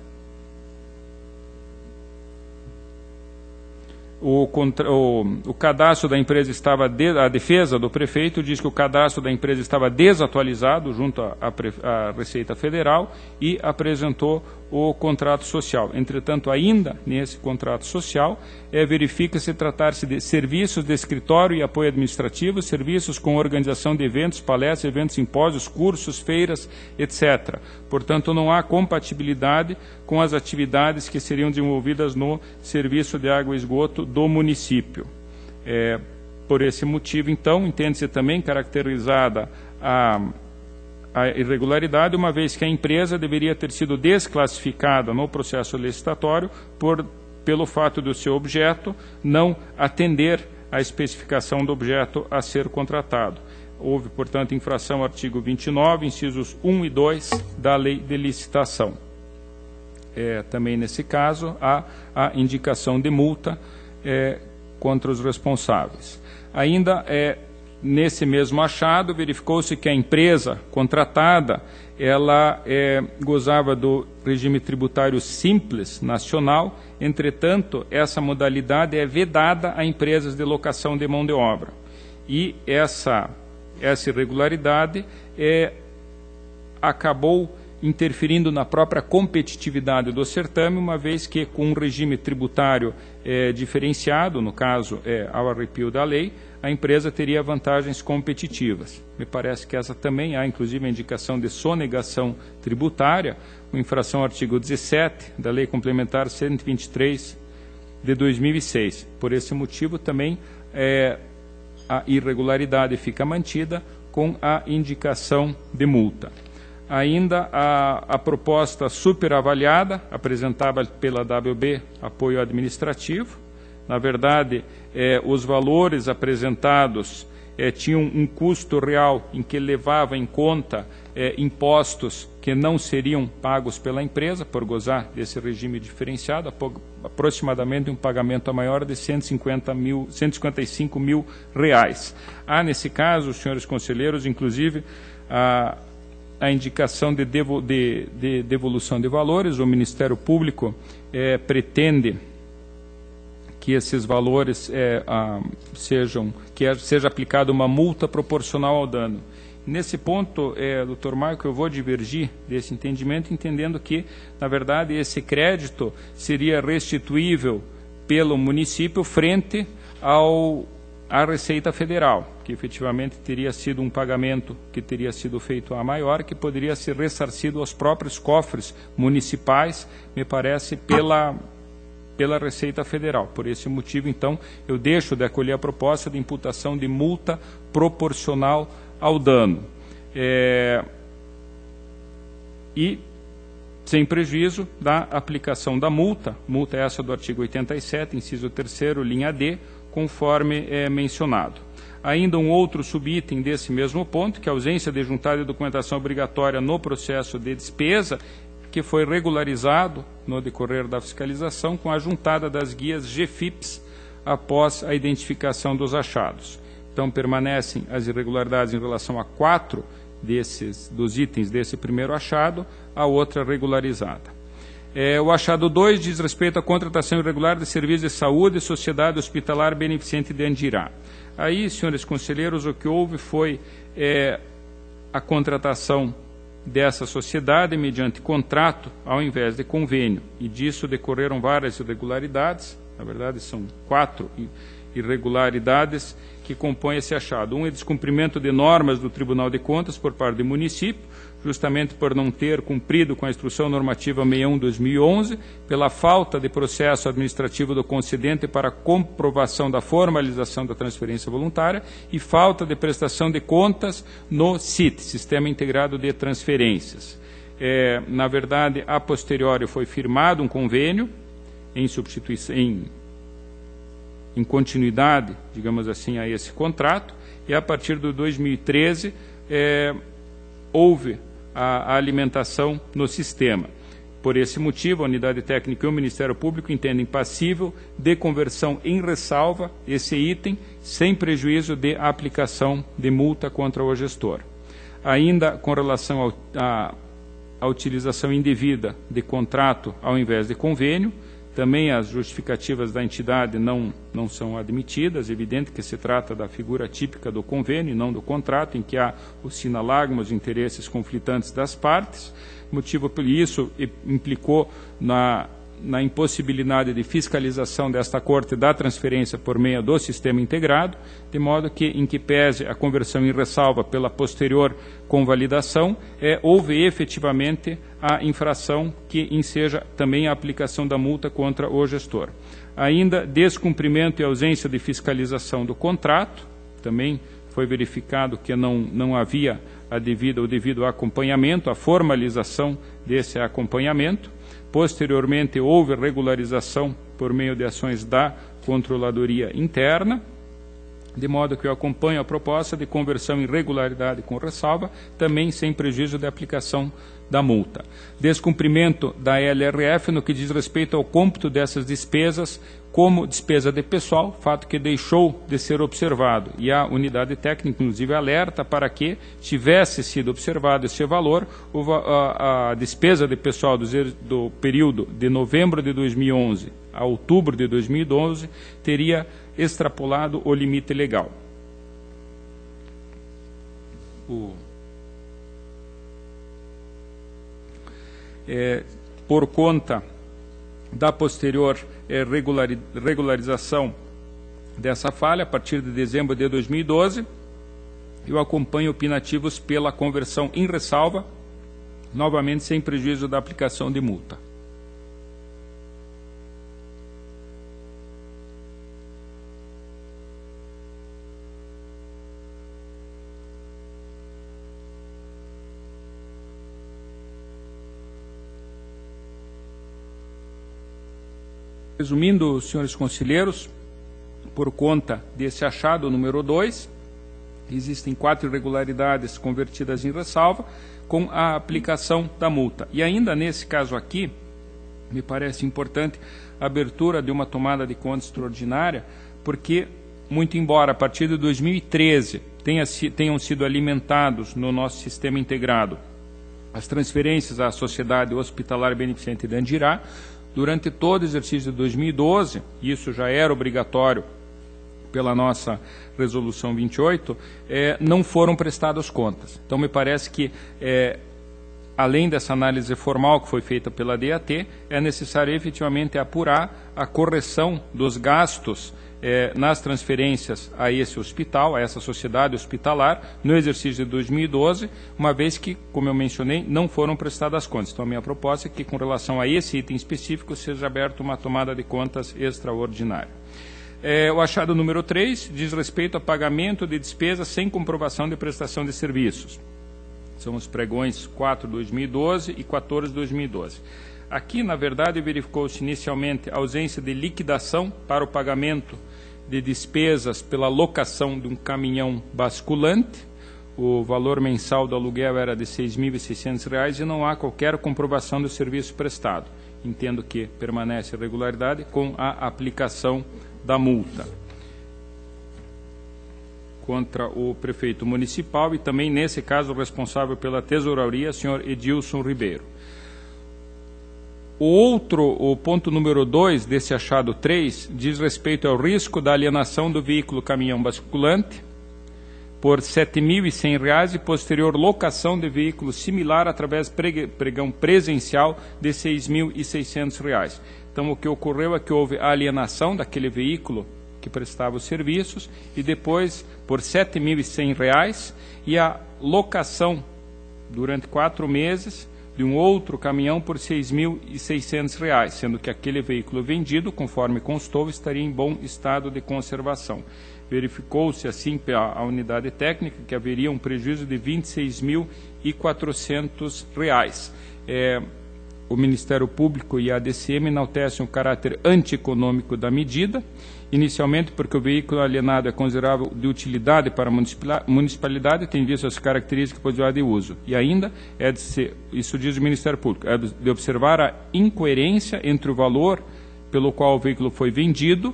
o cadastro da empresa estava, a defesa do prefeito diz que o cadastro da empresa estava desatualizado junto à Receita Federal e apresentou o contrato social. Entretanto, ainda nesse contrato social, verifica-se tratar-se de serviços de escritório e apoio administrativo, serviços com organização de eventos, palestras, eventos, simpósios, cursos, feiras, etc. Portanto, não há compatibilidade com as atividades que seriam desenvolvidas no serviço de água e esgoto do município. Por esse motivo, então, entende-se também caracterizada a irregularidade, uma vez que a empresa deveria ter sido desclassificada no processo licitatório pelo fato do seu objeto não atender à especificação do objeto a ser contratado. Houve, portanto, infração ao artigo 29, incisos 1 e 2 da Lei de Licitação. Também, nesse caso, há a indicação de multa contra os responsáveis. Ainda nesse mesmo achado, verificou-se que a empresa contratada, ela gozava do regime tributário simples nacional, entretanto, essa modalidade é vedada a empresas de locação de mão de obra. E essa irregularidade acabou interferindo na própria competitividade do certame, uma vez que, com um regime tributário diferenciado, no caso, ao arrepio da lei, a empresa teria vantagens competitivas. Me parece que essa também há, inclusive, a indicação de sonegação tributária, com infração ao artigo 17 da Lei Complementar 123 de 2006. Por esse motivo, também a irregularidade fica mantida com a indicação de multa. Ainda a proposta superavaliada, apresentada pela WB Apoio Administrativo. Na verdade, os valores apresentados tinham um custo real em que levava em conta impostos que não seriam pagos pela empresa, por gozar desse regime diferenciado, aproximadamente um pagamento a maior de 155 mil reais. Há, nesse caso, senhores conselheiros, inclusive, a indicação de devolução de valores. O Ministério Público pretende que esses valores seja aplicada uma multa proporcional ao dano. Nesse ponto, doutor Maico, eu vou divergir desse entendimento, entendendo que, na verdade, esse crédito seria restituível pelo município frente à Receita Federal, que efetivamente teria sido um pagamento que teria sido feito a maior, que poderia ser ressarcido aos próprios cofres municipais, me parece, pela Receita Federal. Por esse motivo, então, eu deixo de acolher a proposta de imputação de multa proporcional ao dano. E sem prejuízo da aplicação da multa essa do artigo 87, inciso 3º, linha D, conforme mencionado. Ainda um outro subitem desse mesmo ponto, que é a ausência de juntada de documentação obrigatória no processo de despesa, que foi regularizado no decorrer da fiscalização com a juntada das guias GFIPS após a identificação dos achados. Então, permanecem as irregularidades em relação a 4 dos itens desse primeiro achado, a outra regularizada. O achado 2 diz respeito à contratação irregular de serviços de saúde e sociedade hospitalar beneficente de Andirá. Aí, senhores conselheiros, o que houve foi a contratação dessa sociedade mediante contrato ao invés de convênio, e disso decorreram várias irregularidades. Na verdade, são 4 irregularidades que compõem esse achado. Um é descumprimento de normas do Tribunal de Contas por parte do município, justamente por não ter cumprido com a Instrução Normativa 61/2011, pela falta de processo administrativo do concedente para comprovação da formalização da transferência voluntária e falta de prestação de contas no SIT, Sistema Integrado de Transferências. Na verdade, a posteriori foi firmado um convênio em substituição, em continuidade, digamos assim, a esse contrato, e a partir de 2013 houve a alimentação no sistema. Por esse motivo, a Unidade Técnica e o Ministério Público entendem passível de conversão em ressalva esse item, sem prejuízo de aplicação de multa contra o gestor. Ainda com relação à utilização indevida de contrato ao invés de convênio, também as justificativas da entidade não são admitidas. É evidente que se trata da figura típica do convênio e não do contrato, em que há o sinalagma, os interesses conflitantes das partes. Motivo por isso implicou na impossibilidade de fiscalização desta Corte da transferência por meio do sistema integrado, de modo que, em que pese a conversão em ressalva pela posterior convalidação, houve efetivamente a infração que enseja também a aplicação da multa contra o gestor. Ainda, descumprimento e ausência de fiscalização do contrato, também foi verificado que não havia o devido acompanhamento, a formalização desse acompanhamento. Posteriormente, houve regularização por meio de ações da Controladoria Interna, de modo que eu acompanho a proposta de conversão em regularidade com ressalva, também sem prejuízo da aplicação da multa. Descumprimento da LRF no que diz respeito ao cômputo dessas despesas como despesa de pessoal, fato que deixou de ser observado, e a unidade técnica, inclusive, alerta para que tivesse sido observado esse valor, a despesa de pessoal do período de novembro de 2011 a outubro de 2012 teria extrapolado o limite legal. Por conta da posterior regularização dessa falha, a partir de dezembro de 2012, eu acompanho opinativos pela conversão em ressalva, novamente sem prejuízo da aplicação de multa. Resumindo, senhores conselheiros, por conta desse achado número 2, existem 4 irregularidades convertidas em ressalva com a aplicação da multa. E ainda nesse caso aqui, me parece importante a abertura de uma tomada de conta extraordinária, porque, muito embora a partir de 2013 tenham sido alimentados no nosso sistema integrado as transferências à Sociedade Hospitalar Beneficente de Andirá, durante todo o exercício de 2012, isso já era obrigatório pela nossa resolução 28, não foram prestadas contas. Então, me parece que, além dessa análise formal que foi feita pela DAT, é necessário efetivamente apurar a correção dos gastos nas transferências a esse hospital, a essa sociedade hospitalar, no exercício de 2012, uma vez que, como eu mencionei, não foram prestadas contas. Então, a minha proposta é que, com relação a esse item específico, seja aberta uma tomada de contas extraordinária. O achado número 3 diz respeito a pagamento de despesas sem comprovação de prestação de serviços. São os pregões 4/2012 e 14/2012. Aqui, na verdade, verificou-se inicialmente a ausência de liquidação para o pagamento de despesas pela locação de um caminhão basculante. O valor mensal do aluguel era de R$ 6.600 e não há qualquer comprovação do serviço prestado. Entendo que permanece a irregularidade com a aplicação da multa contra o prefeito municipal e também, nesse caso, o responsável pela tesouraria, senhor Edilson Ribeiro. O ponto número 2 desse achado 3 diz respeito ao risco da alienação do veículo caminhão basculante por R$ 7.100 e posterior locação de veículo similar através de pregão presencial de R$ 6.600. Então, o que ocorreu é que houve a alienação daquele veículo que prestava os serviços e depois por R$ 7.100 e a locação durante 4 meses de um outro caminhão por R$ 6.600, sendo que aquele veículo vendido, conforme constou, estaria em bom estado de conservação. Verificou-se, assim, a unidade técnica, que haveria um prejuízo de R$ 26.400. O Ministério Público e a DCM enaltecem o caráter antieconômico da medida, inicialmente porque o veículo alienado é considerável de utilidade para a municipalidade e tem visto as características positivas de uso. E ainda, isso diz o Ministério Público, é de observar a incoerência entre o valor pelo qual o veículo foi vendido,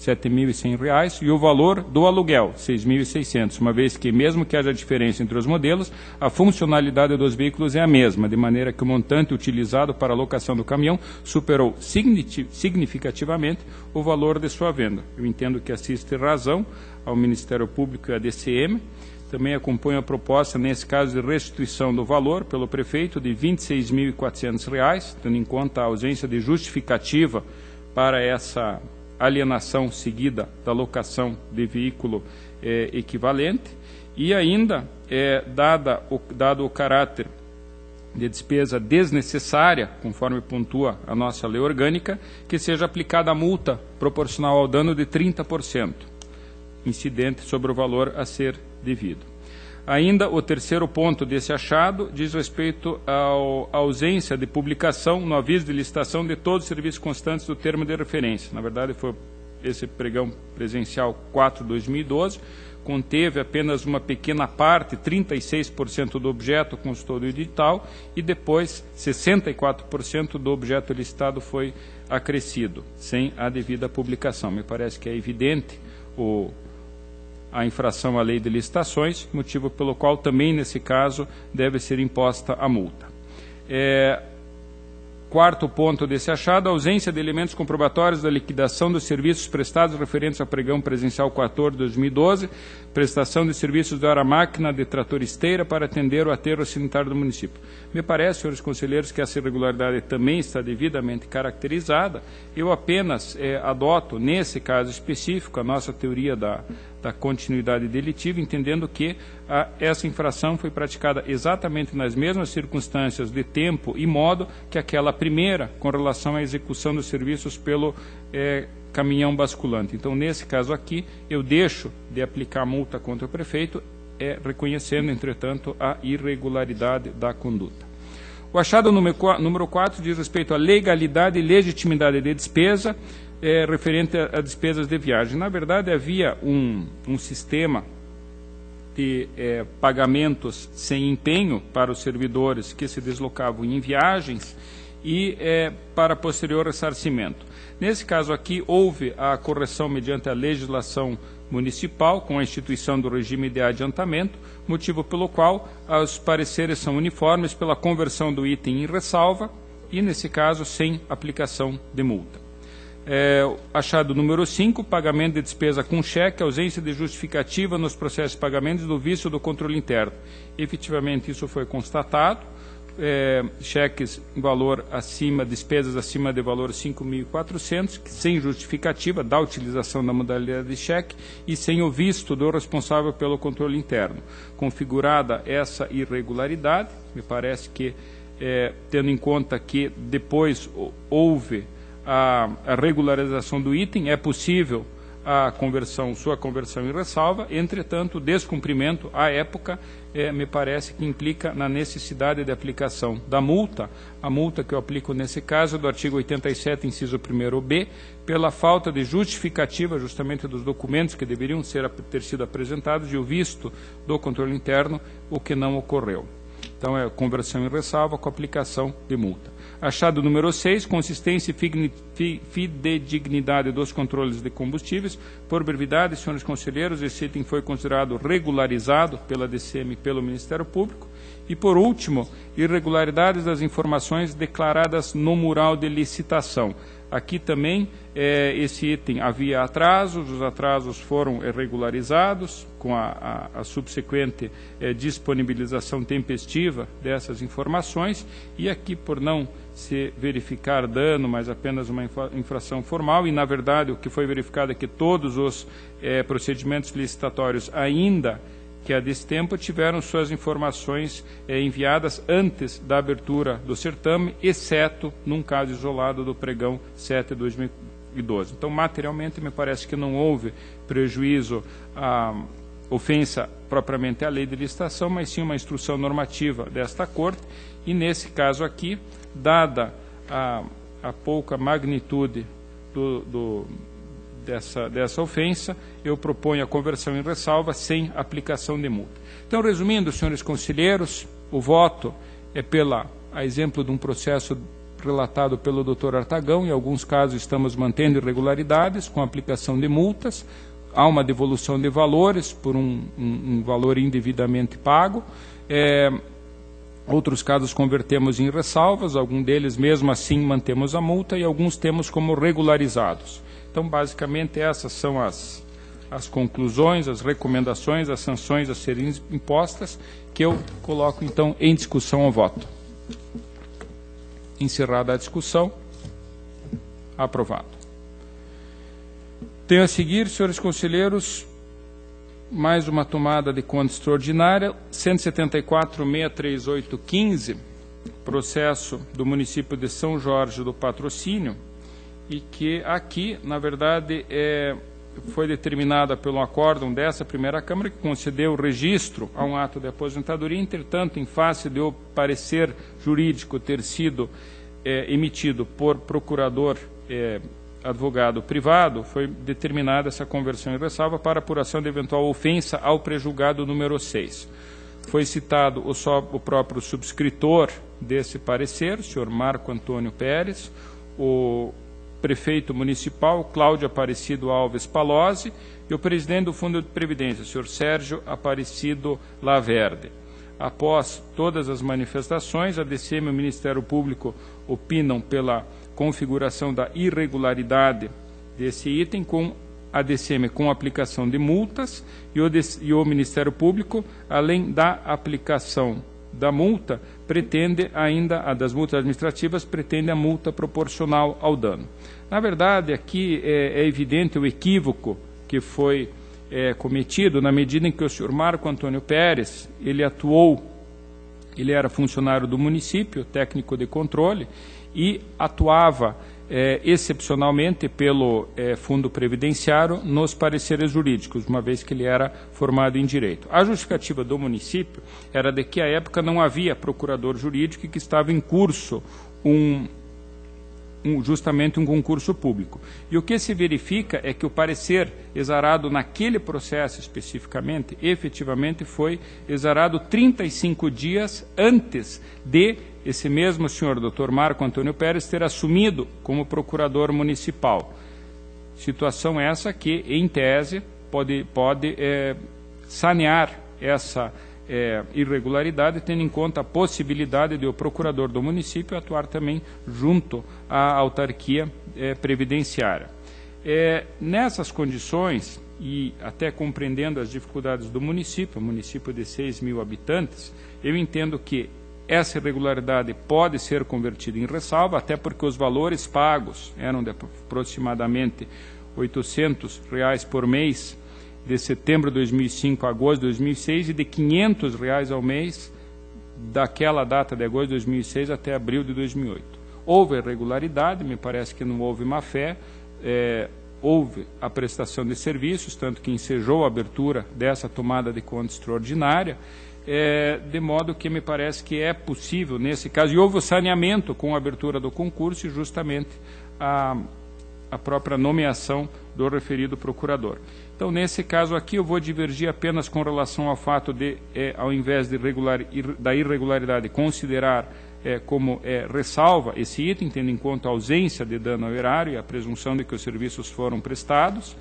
R$ 7.100, e o valor do aluguel, R$ 6.600, uma vez que, mesmo que haja diferença entre os modelos, a funcionalidade dos veículos é a mesma, de maneira que o montante utilizado para a locação do caminhão superou significativamente o valor de sua venda. Eu entendo que assiste razão ao Ministério Público e à DCM. Também acompanho a proposta, nesse caso, de restituição do valor pelo prefeito de R$ 26.400, tendo em conta a ausência de justificativa para essa alienação seguida da locação de veículo equivalente, e ainda, dado o caráter de despesa desnecessária, conforme pontua a nossa lei orgânica, que seja aplicada a multa proporcional ao dano de 30%, incidente sobre o valor a ser devido. Ainda o terceiro ponto desse achado diz respeito à ausência de publicação no aviso de licitação de todos os serviços constantes do termo de referência. Na verdade, foi esse pregão presencial 4/2012, conteve apenas uma pequena parte, 36% do objeto constou do edital, e depois 64% do objeto licitado foi acrescido, sem a devida publicação. Me parece que é evidente a infração à lei de licitações, motivo pelo qual também, nesse caso, deve ser imposta a multa. Quarto ponto desse achado, a ausência de elementos comprobatórios da liquidação dos serviços prestados referentes ao pregão presencial 14/2012, prestação de serviços de hora-máquina de trator esteira para atender o aterro sanitário do município. Me parece, senhores conselheiros, que essa irregularidade também está devidamente caracterizada. Eu apenas adoto, nesse caso específico, a nossa teoria da continuidade delitiva, entendendo que essa infração foi praticada exatamente nas mesmas circunstâncias de tempo e modo que aquela primeira, com relação à execução dos serviços pelo caminhão basculante. Então, nesse caso aqui, eu deixo de aplicar multa contra o prefeito, reconhecendo, entretanto, a irregularidade da conduta. O achado número 4 diz respeito à legalidade e legitimidade de despesa referente a despesas de viagem. Na verdade, havia um sistema de pagamentos sem empenho para os servidores que se deslocavam em viagens e para posterior ressarcimento. Nesse caso aqui, houve a correção mediante a legislação municipal, com a instituição do regime de adiantamento, motivo pelo qual os pareceres são uniformes pela conversão do item em ressalva e, nesse caso, sem aplicação de multa. Achado número 5, pagamento de despesa com cheque, ausência de justificativa nos processos de pagamentos do vício do controle interno. Efetivamente, isso foi constatado. Cheques em valor acima, despesas acima de valor 5.400, sem justificativa da utilização da modalidade de cheque e sem o visto do responsável pelo controle interno. Configurada essa irregularidade, me parece que, tendo em conta que depois houve a regularização do item, é possível sua conversão em ressalva. Entretanto, o descumprimento à época me parece que implica na necessidade de aplicação da multa. A multa que eu aplico nesse caso é do artigo 87, inciso 1º-B, pela falta de justificativa justamente dos documentos que deveriam ter sido apresentados e o visto do controle interno, o que não ocorreu. Então, é conversão em ressalva com aplicação de multa. Achado número 6, consistência e fidedignidade dos controles de combustíveis. Por brevidade, senhores conselheiros, esse item foi considerado regularizado pela DCM e pelo Ministério Público. E, por último, irregularidades das informações declaradas no mural de licitação. Aqui também, esse item havia atrasos, os atrasos foram regularizados com a subsequente disponibilização tempestiva dessas informações, e aqui, por não se verificar dano, mas apenas uma infração formal, e na verdade o que foi verificado é que todos os procedimentos licitatórios ainda que a desse tempo tiveram suas informações enviadas antes da abertura do certame, exceto num caso isolado do pregão 7 de 2012. Então, materialmente, me parece que não houve prejuízo à ofensa propriamente à lei de licitação, mas sim uma instrução normativa desta Corte, e nesse caso aqui, dada a pouca magnitude dessa ofensa, eu proponho a conversão em ressalva sem aplicação de multa. Então, resumindo, senhores conselheiros, o voto é a exemplo de um processo relatado pelo Dr. Artagão. Em alguns casos estamos mantendo irregularidades com aplicação de multas, há uma devolução de valores por um valor indevidamente pago. Outros casos convertemos em ressalvas, alguns deles mesmo assim mantemos a multa e alguns temos como regularizados. Então, basicamente, essas são as conclusões, as recomendações, as sanções a serem impostas, que eu coloco, então, em discussão ao voto. Encerrada a discussão, aprovado. Tenho a seguir, senhores conselheiros, mais uma tomada de conta extraordinária, 174.63815, processo do município de São Jorge do Patrocínio, e que aqui, na verdade, foi determinada pelo acórdão dessa primeira Câmara, que concedeu registro a um ato de aposentadoria. Entretanto, em face de o parecer jurídico ter sido emitido por procurador advogado privado, foi determinada essa conversão em ressalva para apuração de eventual ofensa ao prejulgado número 6. Foi citado o próprio subscritor desse parecer, o senhor Marco Antônio Pérez, o prefeito municipal, Cláudio Aparecido Alves Palozzi, e o presidente do Fundo de Previdência, o senhor Sérgio Aparecido Laverde. Após todas as manifestações, a DCM e o Ministério Público opinam pela configuração da irregularidade desse item, com a DCM com aplicação de multas e o Ministério Público, além da aplicação da multa, pretende ainda, das multas administrativas, pretende a multa proporcional ao dano. Na verdade, aqui é evidente o equívoco que foi cometido, na medida em que o senhor Marco Antônio Pérez, ele era funcionário do município, técnico de controle, e atuava excepcionalmente pelo Fundo Previdenciário nos pareceres jurídicos, uma vez que ele era formado em Direito. A justificativa do município era de que, à época, não havia procurador jurídico e que estava em curso justamente um concurso público. E o que se verifica é que o parecer exarado naquele processo especificamente, efetivamente foi exarado 35 dias antes de esse mesmo senhor, Dr. Marco Antônio Pérez, ter assumido como procurador municipal. Situação essa que, em tese, pode sanear essa irregularidade, tendo em conta a possibilidade de o procurador do município atuar também junto à autarquia previdenciária. Nessas condições, e até compreendendo as dificuldades do município, um município de 6.000 habitantes, eu entendo que essa irregularidade pode ser convertida em ressalva, até porque os valores pagos eram de aproximadamente R$ 800 por mês, de setembro de 2005 a agosto de 2006, e de R$ 500 ao mês daquela data de agosto de 2006 até abril de 2008. Houve irregularidade, me parece que não houve má-fé, houve a prestação de serviços, tanto que ensejou a abertura dessa tomada de conta extraordinária, de modo que me parece que é possível, nesse caso, e houve o saneamento com a abertura do concurso e justamente a própria nomeação do referido procurador. Então, nesse caso aqui, eu vou divergir apenas com relação ao fato de, ao invés da irregularidade, considerar como ressalva esse item, tendo em conta a ausência de dano ao erário e a presunção de que os serviços foram prestados,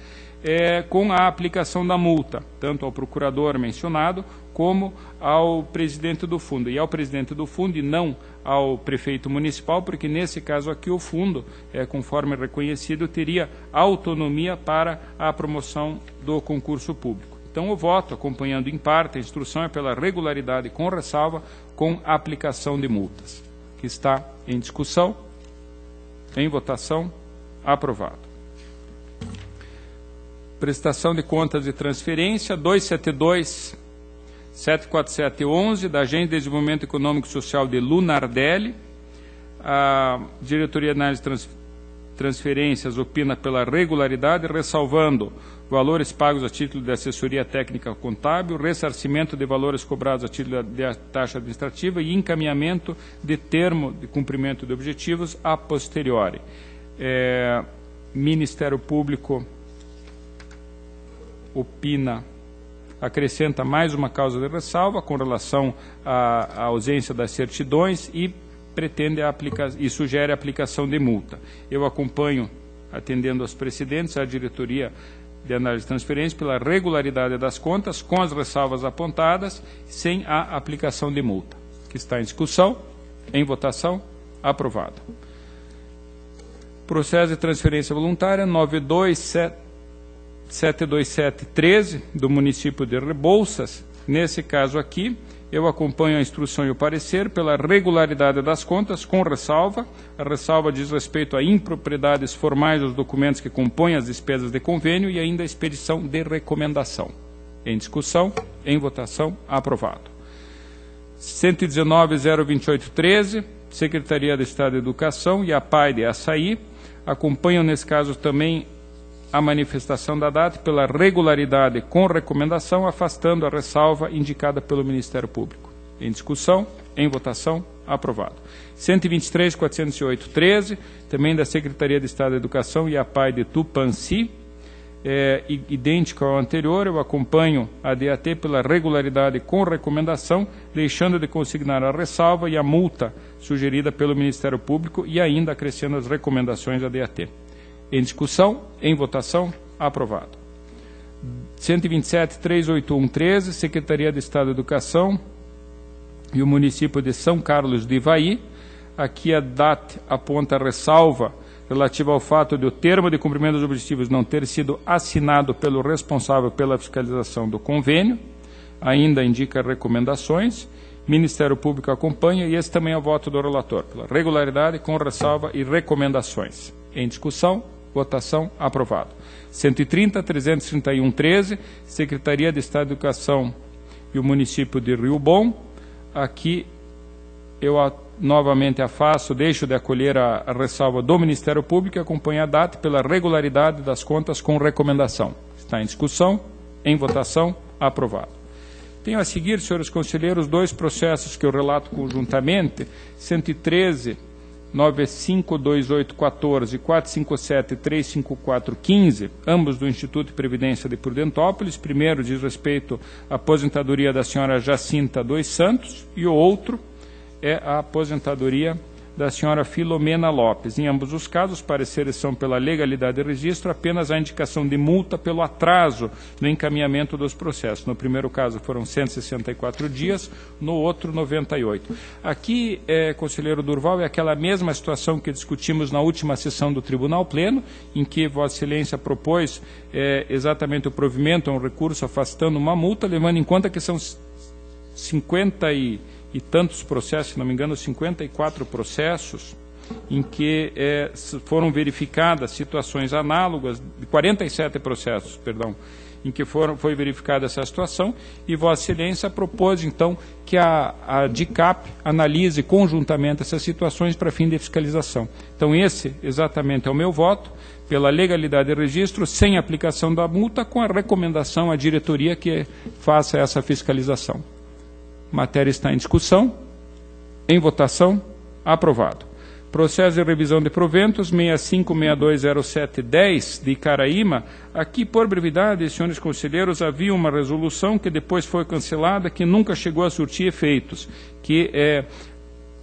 com a aplicação da multa, tanto ao procurador mencionado, como ao presidente do fundo, e ao presidente do fundo e não ao prefeito municipal, porque nesse caso aqui o fundo, conforme reconhecido, teria autonomia para a promoção do concurso público. Então o voto, acompanhando em parte a instrução, é pela regularidade com ressalva, com aplicação de multas, que está em discussão, em votação, aprovado. Prestação de contas de transferência 272-74711 da Agência de Desenvolvimento Econômico e Social de Lunardelli. A Diretoria de Análise de Transferências opina pela regularidade, ressalvando valores pagos a título de assessoria técnica contábil, ressarcimento de valores cobrados a título de taxa administrativa e encaminhamento de termo de cumprimento de objetivos a posteriori. Ministério Público opina, acrescenta mais uma causa de ressalva com relação à ausência das certidões e pretende sugere a aplicação de multa. Eu acompanho, atendendo aos precedentes, a Diretoria de Análise de Transferência pela regularidade das contas, com as ressalvas apontadas, sem a aplicação de multa, que está em discussão, em votação, aprovado. Processo de transferência voluntária 9272713 do município de Rebouças. Nesse caso aqui, eu acompanho a instrução e o parecer pela regularidade das contas, com ressalva. A ressalva diz respeito a impropriedades formais dos documentos que compõem as despesas de convênio e ainda a expedição de recomendação. Em discussão, em votação, aprovado. 119.02813, Secretaria de Estado de Educação e a PAI de Açaí. Acompanham, nesse caso, também a manifestação da data pela regularidade com recomendação, afastando a ressalva indicada pelo Ministério Público. Em discussão, em votação, aprovado. 123.408.13, também da Secretaria de Estado de Educação e a PAI de Tupanci, idêntico ao anterior. Eu acompanho a DAT pela regularidade com recomendação, deixando de consignar a ressalva e a multa sugerida pelo Ministério Público e ainda acrescendo as recomendações da DAT. Em discussão, em votação, aprovado. 127.381.13, Secretaria de Estado de Educação e o município de São Carlos de Ivaí. Aqui a DAT aponta a ressalva relativa ao fato de o termo de cumprimento dos objetivos não ter sido assinado pelo responsável pela fiscalização do convênio. Ainda indica recomendações. Ministério Público acompanha e esse também é o voto do relator, pela regularidade, com ressalva e recomendações. Em discussão, votação, aprovado. 130.331.13, Secretaria de Estado de Educação e o município de Rio Bom. Aqui eu novamente afasto, deixo de acolher a ressalva do Ministério Público e acompanho a data pela regularidade das contas com recomendação. Está em discussão, em votação, aprovado. Tenho a seguir, senhores conselheiros, dois processos que eu relato conjuntamente, 113.952814 e 457.35415, ambos do Instituto de Previdência de Prudentópolis. Primeiro diz respeito à aposentadoria da senhora Jacinta dos Santos e o outro é a aposentadoria da senhora Filomena Lopes. Em ambos os casos, os pareceres são pela legalidade de registro, apenas a indicação de multa pelo atraso no encaminhamento dos processos. No primeiro caso foram 164 dias, no outro 98. Aqui, conselheiro Durval, é aquela mesma situação que discutimos na última sessão do Tribunal Pleno, em que Vossa Excelência propôs exatamente o provimento a um recurso afastando uma multa, levando em conta que são 50 e tantos processos, se não me engano, 54 processos, em que foram verificadas situações análogas, 47 processos, perdão, em que foi verificada essa situação, e Vossa Excelência propôs, então, que a DICAP analise conjuntamente essas situações para fim de fiscalização. Então, esse exatamente é o meu voto, pela legalidade de registro, sem aplicação da multa, com a recomendação à diretoria que faça essa fiscalização. Matéria está em discussão, em votação, aprovado. Processo de revisão de proventos 65620710 de Icaraíma. Aqui, por brevidade, senhores conselheiros, havia uma resolução que depois foi cancelada, que nunca chegou a surtir efeitos, que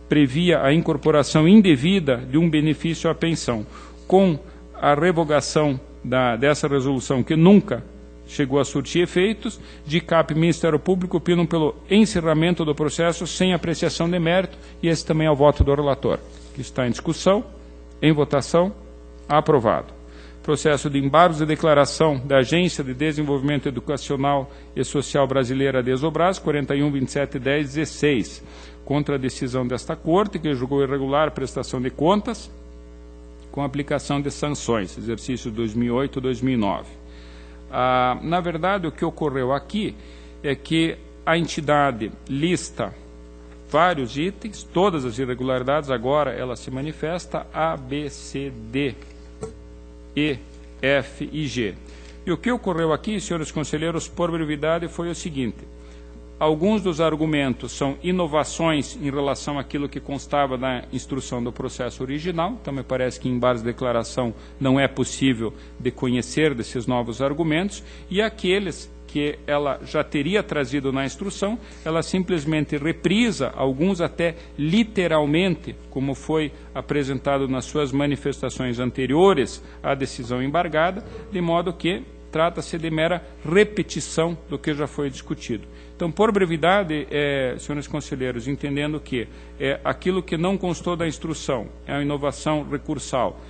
previa a incorporação indevida de um benefício à pensão. Com a revogação dessa resolução, que nunca chegou a surtir efeitos. DICAP e Ministério Público opinam pelo encerramento do processo sem apreciação de mérito, e esse também é o voto do relator, que está em discussão, em votação, aprovado. Processo de embargos de declaração da Agência de Desenvolvimento Educacional e Social Brasileira, Desobras, 41.27.10.16, contra a decisão desta Corte, que julgou irregular a prestação de contas, com aplicação de sanções, exercício 2008-2009. Na verdade, o que ocorreu aqui é que a entidade lista vários itens, todas as irregularidades, agora ela se manifesta A, B, C, D, E, F e G. E o que ocorreu aqui, senhores conselheiros, por brevidade, foi o seguinte: alguns dos argumentos são inovações em relação àquilo que constava na instrução do processo original, então me parece que em base de declaração não é possível de conhecer desses novos argumentos, e aqueles que ela já teria trazido na instrução, ela simplesmente reprisa, alguns até literalmente, como foi apresentado nas suas manifestações anteriores à decisão embargada, de modo que trata-se de mera repetição do que já foi discutido. Então, por brevidade, senhores conselheiros, entendendo que aquilo que não constou da instrução é uma inovação recursal,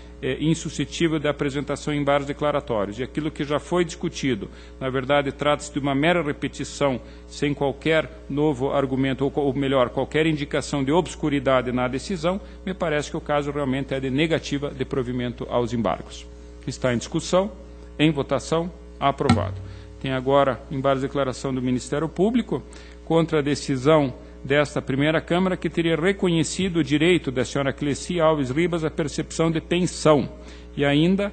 insuscetível de apresentação em embargos declaratórios, e aquilo que já foi discutido, na verdade, trata-se de uma mera repetição, sem qualquer novo argumento, ou melhor, qualquer indicação de obscuridade na decisão, me parece que o caso realmente é de negativa de provimento aos embargos. Está em discussão, em votação, aprovado. Tem agora embargos de declaração do Ministério Público contra a decisão desta primeira Câmara, que teria reconhecido o direito da senhora Cleci Alves Ribas à percepção de pensão, e ainda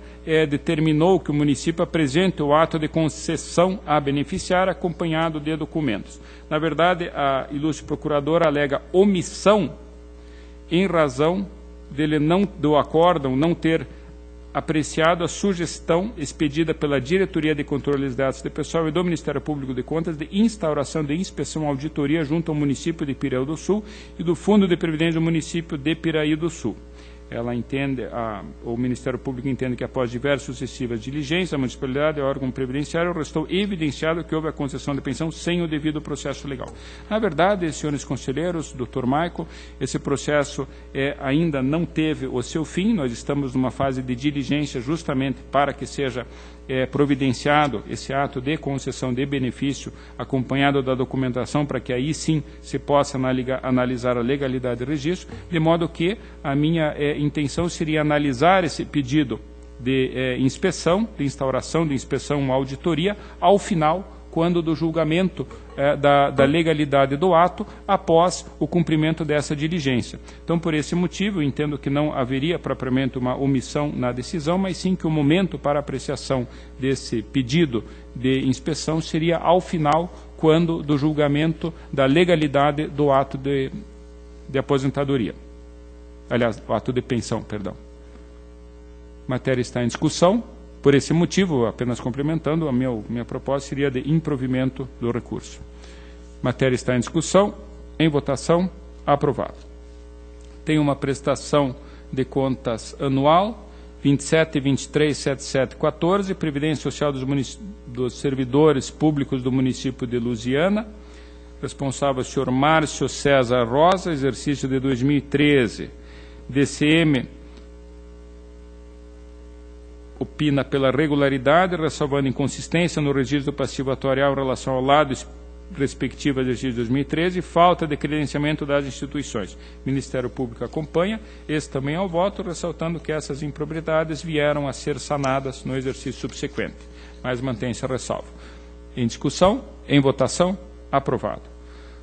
determinou que o município apresente o ato de concessão à beneficiária acompanhado de documentos. Na verdade, a ilustre procuradora alega omissão em razão do acórdão não ter apreciado a sugestão expedida pela Diretoria de Controle de Dados de Pessoal e do Ministério Público de Contas de instauração de inspeção e auditoria junto ao município de Piraí do Sul e do Fundo de Previdência do município de Piraí do Sul. Ela entende, o Ministério Público entende que após diversas sucessivas diligências, a municipalidade e o órgão previdenciário restou evidenciado que houve a concessão de pensão sem o devido processo legal. Na verdade, senhores conselheiros, doutor Maico, esse processo ainda não teve o seu fim. Nós estamos numa fase de diligência justamente para que seja providenciado esse ato de concessão de benefício acompanhado da documentação, para que aí sim se possa analisar a legalidade do registro, de modo que a minha intenção seria analisar esse pedido de inspeção, de instauração de inspeção, uma auditoria, ao final, quando do julgamento da legalidade do ato, após o cumprimento dessa diligência. Então, por esse motivo, entendo que não haveria propriamente uma omissão na decisão, mas sim que o momento para apreciação desse pedido de inspeção seria ao final, quando do julgamento da legalidade do ato de aposentadoria. Aliás, o ato de pensão, perdão. A matéria está em discussão. Por esse motivo, apenas complementando, a minha proposta seria de improvimento do recurso. A matéria está em discussão, em votação, aprovado. Tem uma prestação de contas anual, 27.23.77.14, Previdência Social dos servidores públicos do município de Lusiana, responsável o senhor Márcio César Rosa, exercício de 2013, DCM, opina pela regularidade, ressalvando inconsistência no registro do passivo atuarial em relação ao lado respectivo ao exercício de 2013 e falta de credenciamento das instituições. O Ministério Público acompanha, esse também é o voto, ressaltando que essas improbidades vieram a ser sanadas no exercício subsequente, mas mantém-se a ressalva. Em discussão, em votação, aprovado.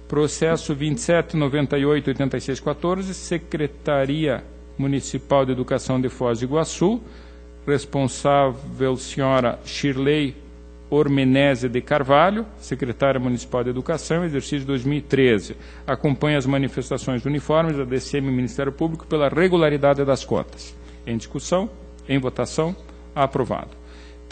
Processo 27.98.86.14, Secretaria Municipal de Educação de Foz do Iguaçu, responsável senhora Shirley Ormenese de Carvalho, secretária municipal de Educação, exercício 2013. Acompanha as manifestações uniformes da DCM e Ministério Público pela regularidade das contas. Em discussão, em votação, aprovado.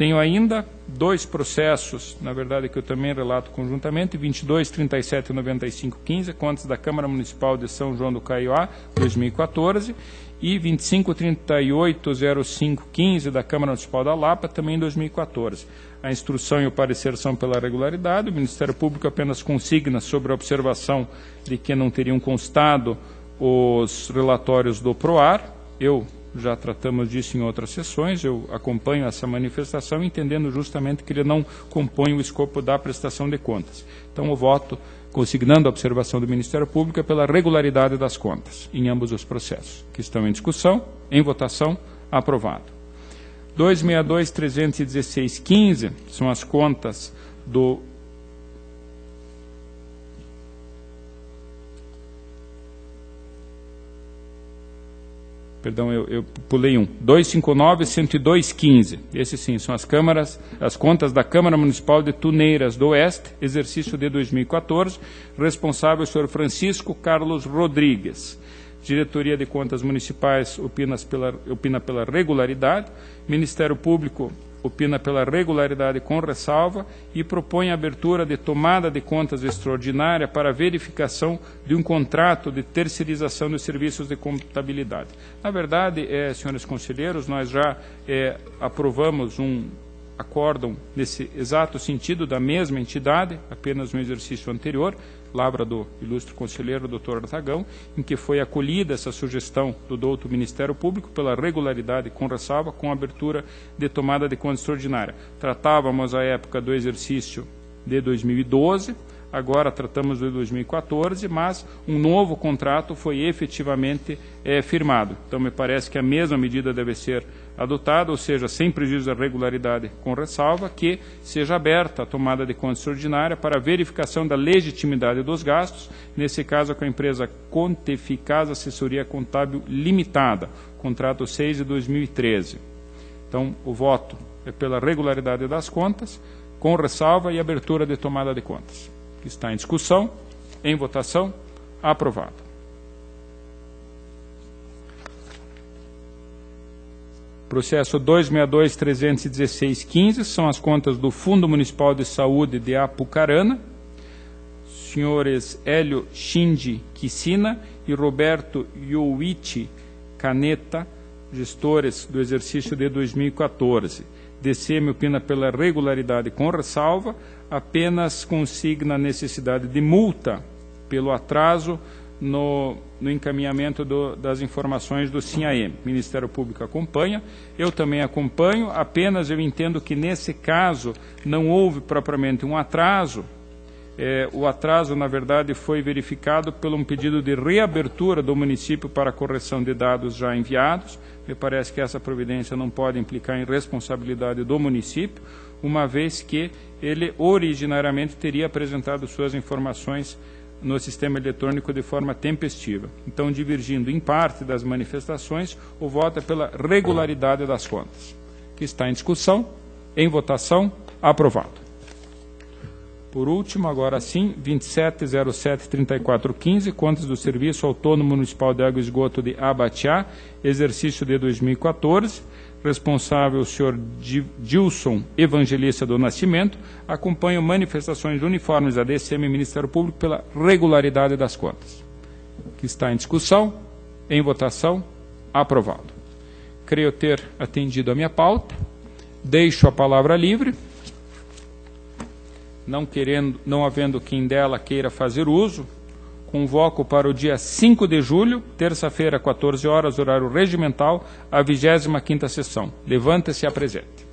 Tenho ainda 2 processos, na verdade, que eu também relato conjuntamente, 22, 37 e 95, 15, contas da Câmara Municipal de São João do Caiuá, 2014, e 25, 38, 05, 15 da Câmara Municipal da Lapa, também em 2014. A instrução e o parecer são pela regularidade, o Ministério Público apenas consigna sobre a observação de que não teriam constado os relatórios do PROAR. Já tratamos disso em outras sessões, eu acompanho essa manifestação, entendendo justamente que ele não compõe o escopo da prestação de contas. Então, o voto, consignando a observação do Ministério Público, é pela regularidade das contas, em ambos os processos, que estão em discussão, em votação, aprovado. 262.316.15 são as contas do... Perdão, eu pulei um. 259.102.15. Esses sim, são as contas da Câmara Municipal de Tuneiras do Oeste, exercício de 2014, responsável o senhor Francisco Carlos Rodrigues. Diretoria de Contas Municipais opina pela regularidade, Ministério Público opina pela regularidade com ressalva e propõe a abertura de tomada de contas extraordinária para verificação de um contrato de terceirização dos serviços de contabilidade. Na verdade, senhores conselheiros, nós já aprovamos um acórdão nesse exato sentido da mesma entidade, apenas no exercício anterior, lavra do ilustre conselheiro Dr. Artagão, em que foi acolhida essa sugestão do douto Ministério Público pela regularidade com ressalva, com abertura de tomada de conta extraordinária. Tratávamos à época do exercício de 2012, agora tratamos de 2014, mas um novo contrato foi efetivamente firmado. Então, me parece que a mesma medida deve ser adotada, ou seja, sem prejuízo da regularidade com ressalva, que seja aberta a tomada de conta extraordinária para verificação da legitimidade dos gastos, nesse caso com a empresa Conteficaz Assessoria Contábil Limitada, contrato 6 de 2013. Então, o voto é pela regularidade das contas, com ressalva e abertura de tomada de contas. Que está em discussão, em votação, aprovado. Processo 262.316.15 são as contas do Fundo Municipal de Saúde de Apucarana, senhores Hélio Shindi Kissina e Roberto Youichi Caneta, gestores do exercício de 2014. DCM opina pela regularidade com ressalva, apenas consigna a necessidade de multa pelo atraso no encaminhamento das informações do SINAEM. O Ministério Público acompanha, eu também acompanho, apenas eu entendo que nesse caso não houve propriamente um atraso. O atraso, na verdade, foi verificado por um pedido de reabertura do município para correção de dados já enviados. Me parece que essa providência não pode implicar em responsabilidade do município, uma vez que ele originariamente teria apresentado suas informações no sistema eletrônico de forma tempestiva. Então, divergindo em parte das manifestações, o voto é pela regularidade das contas. Que está em discussão, em votação, aprovado. Por último, agora sim, 27.07.34.15, contas do Serviço Autônomo Municipal de Água e Esgoto de Abatiá, exercício de 2014, responsável o senhor Dilson Evangelista do Nascimento, acompanham manifestações uniformes da DCM e Ministério Público pela regularidade das contas. Que está em discussão, em votação, aprovado. Creio ter atendido a minha pauta, deixo a palavra livre, não havendo quem dela queira fazer uso, convoco para o dia 5 de julho, terça-feira, 14 horas, horário regimental, a 25ª sessão. Levanta-se e apresente.